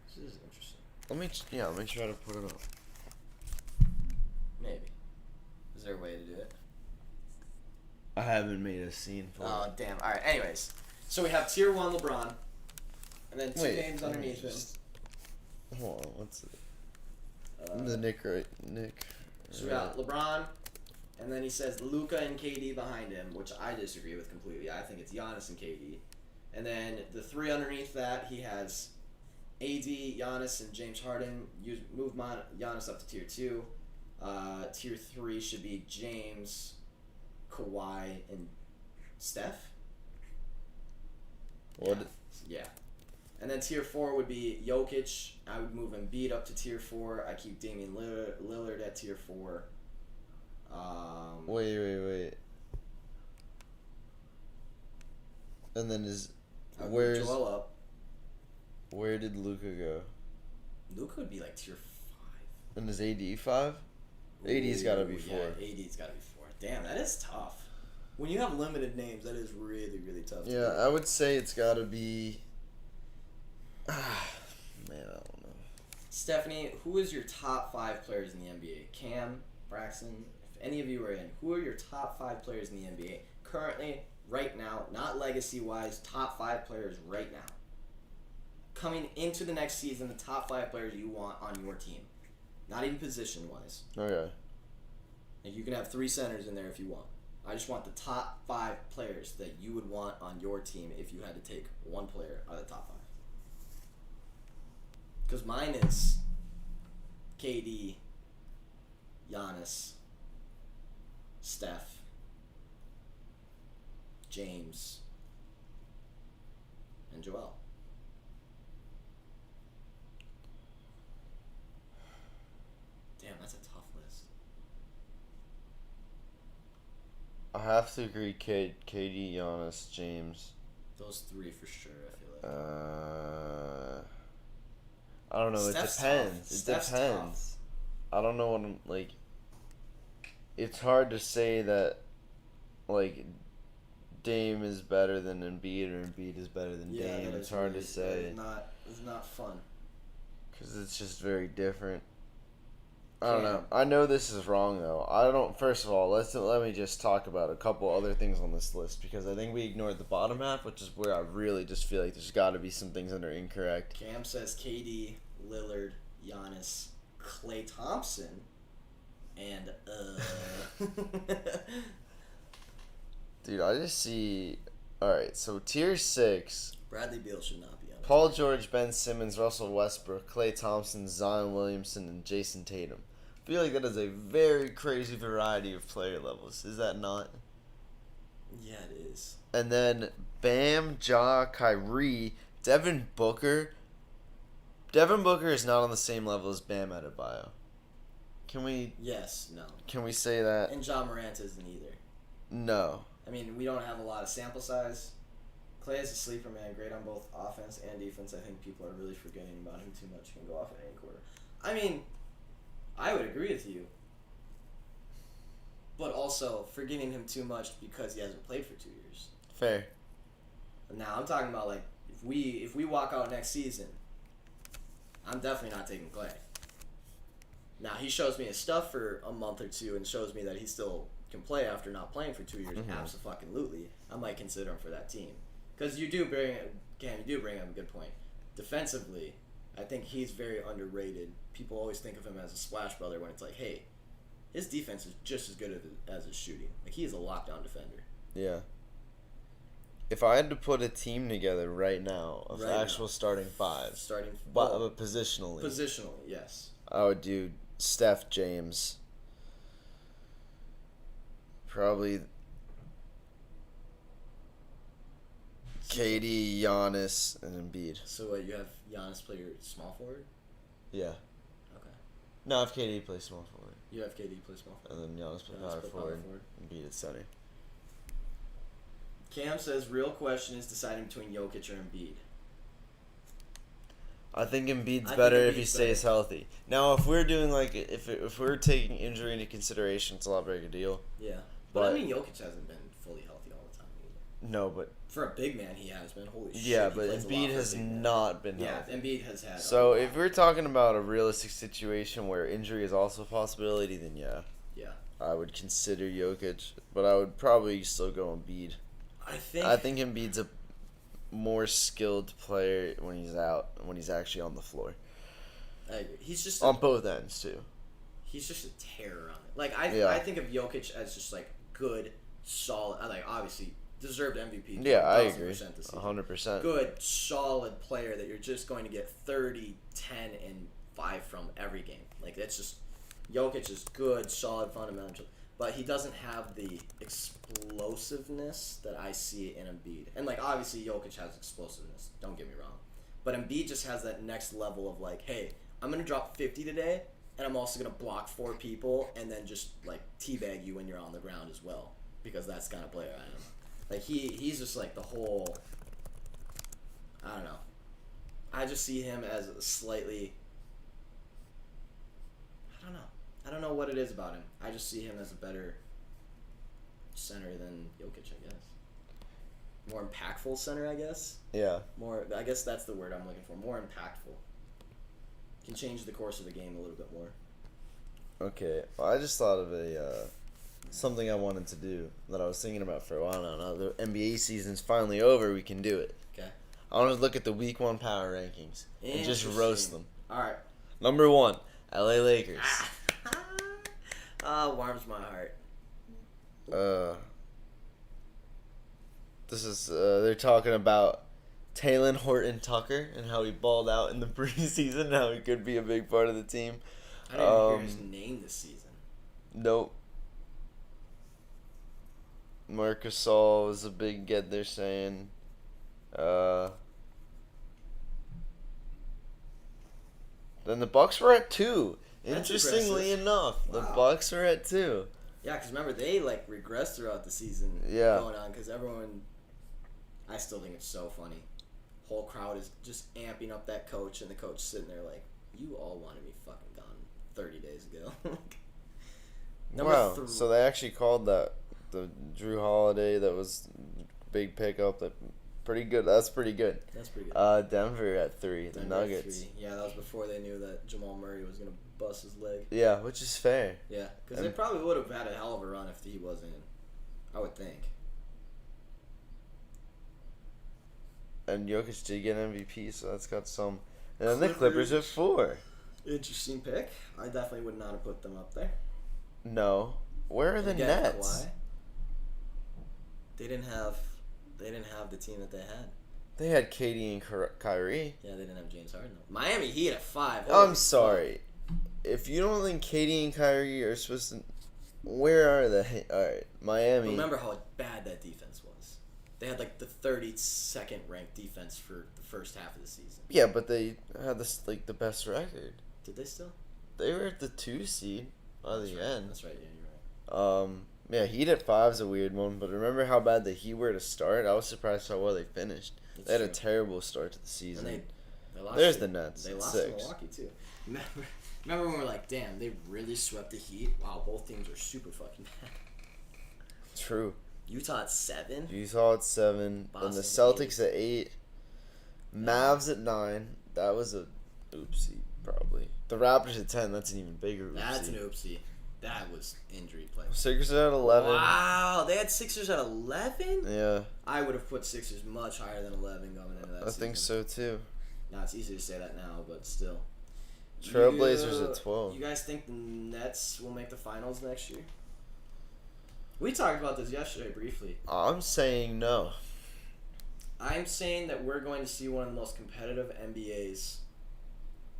This is interesting. Let me try to put it up. Maybe. Is there a way to do it? I haven't made a scene for Oh, it. damn. Alright, anyways. So we have tier 1 LeBron. And then two Wait, names let me underneath just- Hold on, what's it? him. The Nick, right? Nick. So we got LeBron, and then he says Luka and KD behind him, which I disagree with completely. I think it's Giannis and KD. And then the 3 underneath that, he has AD, Giannis, and James Harden. Move Giannis up to tier 2. Tier 3 should be James, Kawhi, and Steph. What? Yeah. And then tier 4 would be Jokic. I would move Embiid up to tier 4. I keep Damian Lillard at tier 4. Wait. And then I would move where's Joel up. where did Luka go? Luka would be like tier 5. And is AD 5? AD's gotta be 4. Yeah, AD's gotta be 4. Damn, that is tough. When you have limited names, that is really, really tough. Yeah, I would say it's gotta be. Man, I don't know. Stephanie, who is your top 5 players in the NBA? Cam, Braxton, if any of you are in, who are your top 5 players in the NBA? Currently, right now, not legacy-wise, top 5 players right now. Coming into the next season, the top 5 players you want on your team. Not even position-wise. Okay. And you can have 3 centers in there if you want. I just want the top 5 players that you would want on your team if you had to take one player out of the top 5. Because mine is KD, Giannis, Steph, James, and Joel. Damn, that's a tough list. I have to agree. KD, Giannis, James. Those 3 for sure, I feel like. I don't know. Steph's it depends. tough. It Steph's depends. I don't know what I'm like. It's hard to say that, like, Dame is better than Embiid or Embiid is better than Dame. It's hard to say It's not fun. because it's just very different. I don't know. I know this is wrong though. I don't. First of all, let me just talk about a couple other things on this list because I think we ignored the bottom half, which is where I really just feel like there's got to be some things that are incorrect. Cam says KD, Lillard, Giannis, Klay Thompson, and Dude, I just see. All right, so tier 6. Bradley Beal should not be on. Paul George, Ben Simmons, Russell Westbrook, Klay Thompson, Zion Williamson, and Jason Tatum. I feel like that is a very crazy variety of player levels. Is that not? Yeah, it is. And then Bam, Ja, Kyrie, Devin Booker. Devin Booker is not on the same level as Bam Adebayo. Can we Yes, no. say that? And John Morant isn't either. No. I mean, we don't have a lot of sample size. Klay is a sleeper, man. Great on both offense and defense. I think people are really forgetting about him too much. He can go off at any quarter. I mean, I would agree with you. But also forgiving him too much because he hasn't played for 2 years. Fair. Now, I'm talking about, like, if we walk out next season, I'm definitely not taking Klay. Now, he shows me his stuff for a month or 2 and shows me that he still can play after not playing for 2 years. Mhm. Absolutely. I might consider him for that team. Because you do bring up a good point. Defensively, I think he's very underrated. People always think of him as a splash brother when it's like, hey, his defense is just as good as his shooting. Like, he is a lockdown defender. Yeah. If I had to put a team together right now of Right actual starting 5, Starting but positionally, positionally, yes. I would do Steph, James, probably KD, Giannis, and Embiid. So what, you have Giannis play your small forward? Yeah. Okay. No, if KD plays small forward, You have KD play small forward. and then Giannis plays Giannis power play forward, Embiid at center. Cam says, real question is deciding between Jokic or Embiid. I think Embiid's I better think if he Embiid's stays better. healthy. Now, if we're doing like if we're taking injury into consideration, it's a lot bigger deal. Yeah. But I But- mean, Jokic hasn't been fully healthy all the time either. No, but For a big man, he has been. Holy shit. yeah, he but plays a lot Embiid for a has big man. not been Yeah, healthy. Embiid has had. So a if lot. we're talking about a realistic situation where injury is also a possibility, then yeah, I would consider Jokic, but I would probably still go Embiid. I think Embiid's a more skilled player when he's out, when he's actually on the floor, I agree. He's on both ends too. he's just a terror on it. Like I Yeah. think of Jokic as just like good, solid. Like obviously deserved MVP. Yeah, I 1000% agree, this season. 100%. Good, solid player that you're just going to get 30, 10, and 5 from every game. Like that's just Jokic is good, solid, fundamental, but he doesn't have the explosiveness that I see in Embiid. And like obviously Jokic has explosiveness. Don't get me wrong, but Embiid just has that next level of like, hey, I'm gonna drop 50 today, and I'm also gonna block 4 people, and then just like teabag you when you're on the ground as well, because that's the kind of player I am. Like he's just like the whole. I don't know. I just see him as a slightly. I don't know. I don't know what it is about him. I just see him as a better center than Jokic, I guess. More impactful center, I guess. Yeah. More. I guess that's the word I'm looking for. More impactful. Can change the course of the game a little bit more. Okay. Well, I just thought of a something I wanted to do that I was thinking about for a while now. Now the NBA season's finally over. We can do it. Okay. I want to look at the Week 1 power rankings and just roast them. All right. Number 1, LA Lakers. Warms my heart. This is they're talking about Talen Horton-Tucker and how he balled out in the preseason and how he could be a big part of the team. I didn't even hear his name this season. Nope. Marc Gasol was a big get, they're saying. Then the Bucks were at 2. That's Interestingly impressive. enough, the Wow. Bucks were at 2. Yeah, because remember, they, like, regressed throughout the season Yeah. going on, because everyone, I still think it's so funny. Whole crowd is just amping up that coach, and the coach sitting there like, you all wanted me fucking gone 30 days ago. Wow. So they actually called that the Drew Holiday. That was big pickup. That pretty good. That's pretty good. That's pretty good. Denver at 3. The Denver at Nuggets. 3. Yeah, that was before they knew that Jamal Murray was going to bust his leg. Yeah, which is fair. Yeah, because they probably would have had a hell of a run if he wasn't in, I would think. And Jokic did get MVP, so that's got some. And then the Clippers at 4. Interesting pick. I definitely would not have put them up there. No. Where are the Again, Nets? Kawhi. They didn't have the team that they had. They had Katie and Kyrie. Yeah, they didn't have James Harden. Though. Miami Heat at 5. I'm Holy sorry. If you don't think Katie and Kyrie are supposed to, where are they? All right, fuck. Miami. Remember how bad that defense was. They had like the 32nd ranked defense for the first half of the season. Yeah, but they had this like the best record. Did they still? They were at the 2 seed by That's the right. end. That's right. Yeah, you're right. Yeah, Heat at 5 is a weird one, but remember how bad the Heat were to start? I was surprised how well they finished. That's They had a true. terrible start to the season. And they lost. There's to- the Nets They at lost 6. to Milwaukee too. Remember when we were like, damn, they really swept the Heat? Wow, both teams are super fucking bad. True. Utah at 7. Utah at 7. Then the Boston Celtics at 8. Mavs at 9. That was a oopsie, probably. The Raptors at 10. That's an even bigger oopsie. That's an oopsie. That was injury play. Sixers at 11. Wow, they had Sixers at 11? Yeah, I would have put Sixers much higher than 11 going into that I think so too. Now, it's easy to say that now, but still. Trailblazers at 12. You guys think the Nets will make the finals next year? We talked about this yesterday briefly. I'm saying no. I'm saying that we're going to see one of the most competitive NBAs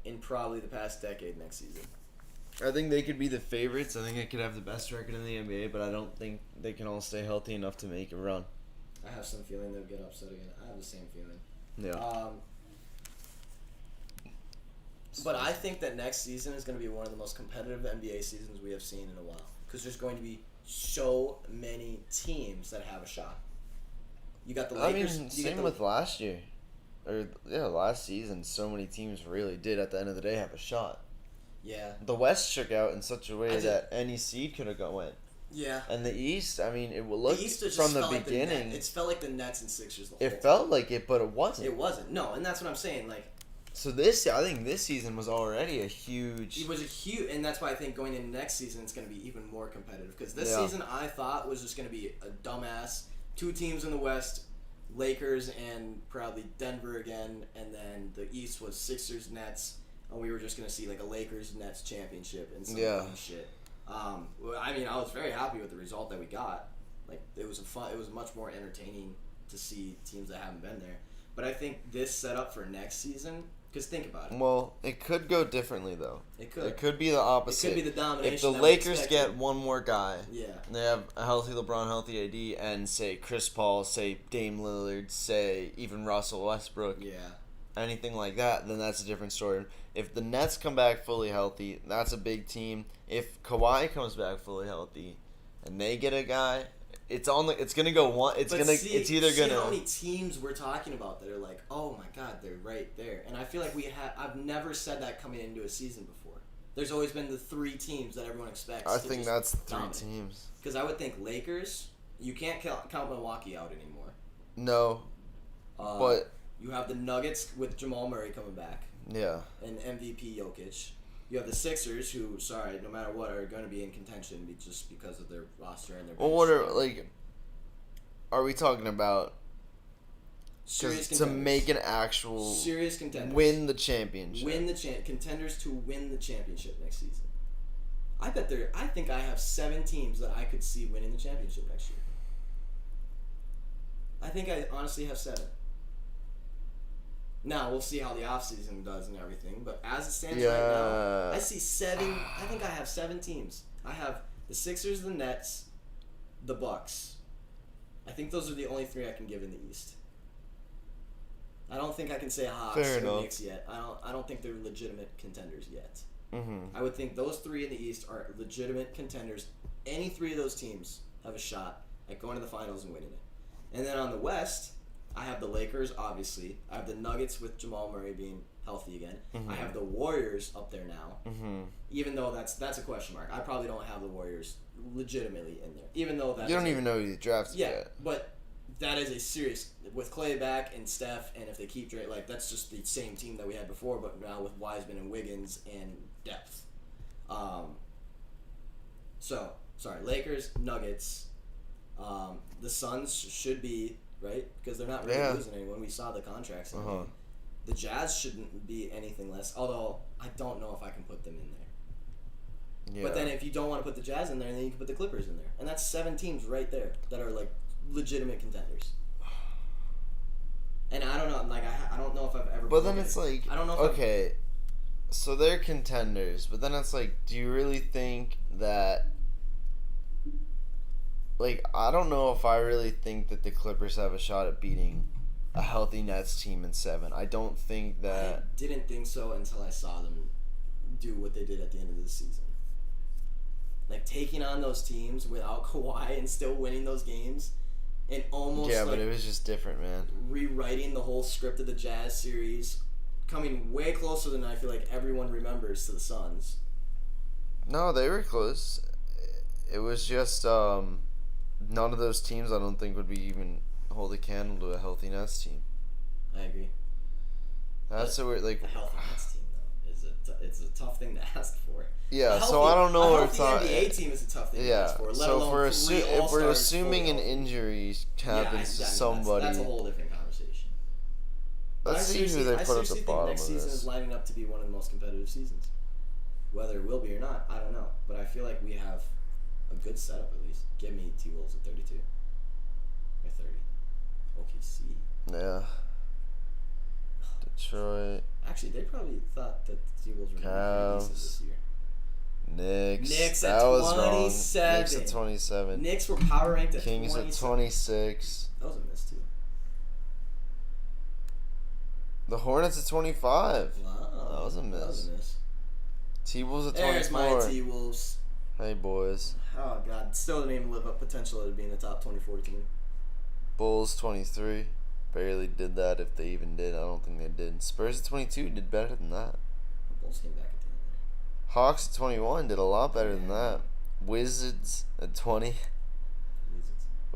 in probably the past decade next season. I think they could be the favorites. I think they could have the best record in the NBA, but I don't think they can all stay healthy enough to make a run. I have some feeling they'll get upset again. I have the same feeling. Yeah. But I think that next season is going to be one of the most competitive NBA seasons we have seen in a while. Because there's going to be so many teams that have a shot. You got the I Lakers. mean, you get same the- with last year. last season, so many teams really did at the end of the day have a shot. Yeah. The West shook out in such a I way did- that any seed could have went. Yeah. And the East, I mean, it will look The East just from the felt beginning. Like it's felt like the Nets and Sixers the whole It felt like it, but it wasn't. It wasn't. No, and that's what I'm saying. Like, So I think this season was already a huge. it was a huge, and that's why I think going into next season it's going to be even more competitive. Because this Yeah. season I thought was just going to be a dumbass 2 teams in the West, Lakers and probably Denver again, and then the East was Sixers, Nets, and we were just going to see like a Lakers Nets championship and some dumb shit. I mean, I was very happy with the result that we got. Like, it was much more entertaining to see teams that haven't been there. But I think this setup for next season, because think about it. Well, it could go differently though. It could. It could be the opposite. It could be the domination. If the that we Lakers expected. get one more guy, Yeah. and they have a healthy LeBron, healthy AD, and say Chris Paul, say Dame Lillard, say even Russell Westbrook, Yeah. anything like that, then that's a different story. If the Nets come back fully healthy, that's a big team. If Kawhi comes back fully healthy, and they get a guy, it's gonna go one. It's either see gonna. how many teams we're talking about that are like, oh my god, they're right there. And I feel like I've never said that coming into a season before. There's always been the 3 teams that everyone expects. I think that's 3 dominate. teams. Because I would think Lakers. You can't count Milwaukee out anymore. No, but you have the Nuggets with Jamal Murray coming back. yeah. And MVP Jokic. You have the Sixers, who, no matter what, are going to be in contention just because of their roster and their. Well, what are we talking about? Serious To contenders. make an actual Serious contenders. win the championship. Contenders to win the championship next season. I think I have 7 teams that I could see winning the championship next year. I think I honestly have 7. Now, we'll see how the offseason does and everything, but as it stands right now, I see 7. I think I have 7 teams. I have the Sixers, the Nets, the Bucks. I think those are the only 3 I can give in the East. I don't think I can say Hawks Fair or enough. Knicks yet. I don't think they're legitimate contenders yet. Mm-hmm. I would think those 3 in the East are legitimate contenders. Any 3 of those teams have a shot at going to the finals and winning it. And then on the West, I have the Lakers, obviously. I have the Nuggets with Jamal Murray being healthy again. Mm-hmm. I have the Warriors up there now. Mm-hmm. Even though that's a question mark. I probably don't have the Warriors legitimately in there. Even though that You don't even know who you drafted yeah, yet. but that is a serious with Clay back and Steph, and if they keep Drake, like that's just the same team that we had before, but now with Wiseman and Wiggins and depth. So sorry, Lakers, Nuggets, the Suns should be right because they're not really losing anyone. We saw the contracts. Uh-huh. The Jazz shouldn't be anything less. Although I don't know if I can put them in there. Yeah. But then if you don't want to put the Jazz in there, then you can put the Clippers in there, and that's 7 teams right there that are like legitimate contenders. And I don't know, like I don't know if I've ever. But then it's like, I don't know. If okay, so they're contenders, but then it's like, do you really think that? Like, I don't know if I really think that the Clippers have a shot at beating a healthy Nets team in 7. I don't think I that. didn't think so until I saw them do what they did at the end of the season. Like taking on those teams without Kawhi and still winning those games, and almost Yeah, like but it was just different, man. rewriting the whole script of the Jazz series, coming way closer than I feel like everyone remembers to the Suns. No, they were close. It was just none of those teams I don't think would be even hold a candle to a healthy Nets team. I agree. That's a weird, like. A healthy Nets team though is it's a tough thing to ask for. Yeah, A healthy, so I don't know a if it's healthy not. NBA team is a tough thing to Yeah, ask for. Let so alone if 3 if we're All-Stars assuming an fully healthy. injury happens to I mean, somebody, that's a whole different conversation. But let's I see who they put at seriously the think bottom next of season this. is lining up to be one of the most competitive seasons. Whether it will be or not, I don't know. But I feel like we have a good setup at least. Give me T-Wolves at 32. Or 30. OKC. Yeah. Detroit, Actually, they probably thought that the T-Wolves were going to be decent this year. Knicks. Knicks that at was wrong. 27. Knicks at 27. Knicks were power ranked at Kings 27. at 26. That was a miss, too. The Hornets at 25. Wow. That was a miss. T-Wolves at 24. There's my T-Wolves. Hey, boys. Oh, God. Still didn't even live up potential to being the top 24 team. Bulls 23. barely did that, if they even did. I don't think they did. Spurs at 22 did better than that. Bulls came back at the end. Hawks at 21 did a lot better than that. Wizards at 20.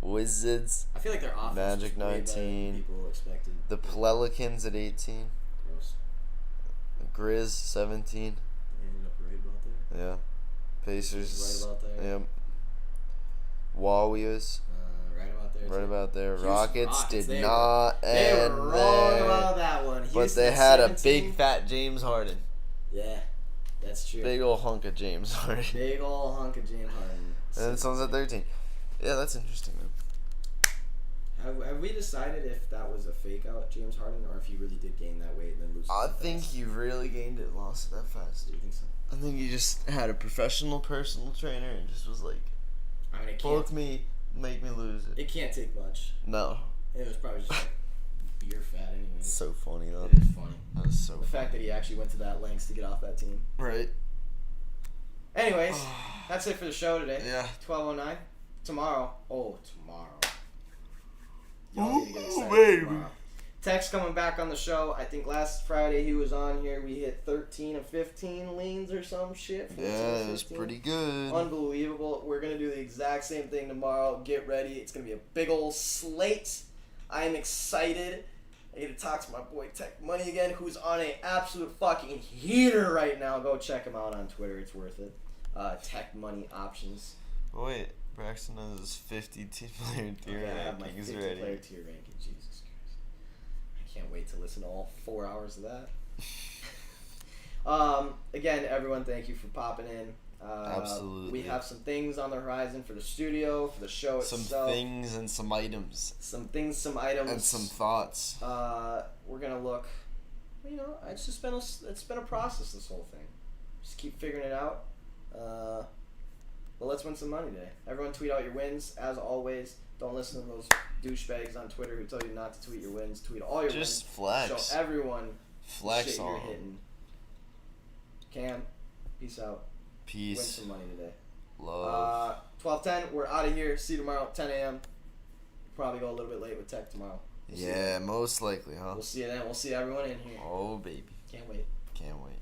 Wizards. I feel like their offense Magic was way better than 19. people expected. The Pelicans at 18. Gross. Grizz 17. They ended up right about there. Yeah. Pacers. Right about there. Yep. Warriors. Right about there. Right too. about there. Houston Rockets Rockets, did not They end were wrong there. about that one. But Houston they had a 17. big fat James Harden. Yeah, that's true. Big old hunk of James Harden. Big ol' hunk of James Harden. And then someone's at 13. Yeah, that's interesting, man. Have we decided if that was a fake out, James Harden, or if he really did gain that weight and then lose? I it that think fast? he really gained it and lost it that fast. Do you think so? I think he just had a professional personal trainer and just was like, I mean, book me, make me lose it. It can't take much. No. It was probably just like beer fat, anyway. It's so funny, though. It is funny. That is so The funny. fact that he actually went to that lengths to get off that team. Right. Anyways, that's it for the show today. Yeah. 12:09. Tomorrow. Oh, tomorrow. Y'all need to get excited baby. tomorrow. Tex coming back on the show. I think last Friday he was on here. We hit 13 of 15 leans or some shit. 14 Yeah, of it was 15. pretty good. Unbelievable. We're going to do the exact same thing tomorrow. Get ready. It's going to be a big old slate. I am excited. I get to talk to my boy Tech Money again, who's on an absolute fucking heater right now. Go check him out on Twitter. It's worth it. Tech Money Options. Oh, wait, Braxton has his 50 player tier Okay, I have my rankings 50 ready. player tier ranking. Jesus Christ. I can't wait to listen to all 4 hours of that. Again, everyone, thank you for popping in. Absolutely. We have some things on the horizon for the studio, for the show Some itself. things and some items. Some things, some items. And some thoughts. We're going to look, you know, it's been a process, this whole thing. Just keep figuring it out. But let's win some money today. Everyone tweet out your wins. As always, don't listen to those douchebags on Twitter who tell you not to tweet your wins. Tweet all your wins. Just flex. Show everyone Flex shit you're on 'em. hitting. Cam, peace out. Win Peace. some money today. Love. 12:10. We're out of here. See you tomorrow at 10 a.m. Probably go a little bit late with Tech tomorrow. We'll see you Yeah, then. most likely, huh? We'll see you then. We'll see everyone in here. Oh, baby. Can't wait. Can't wait.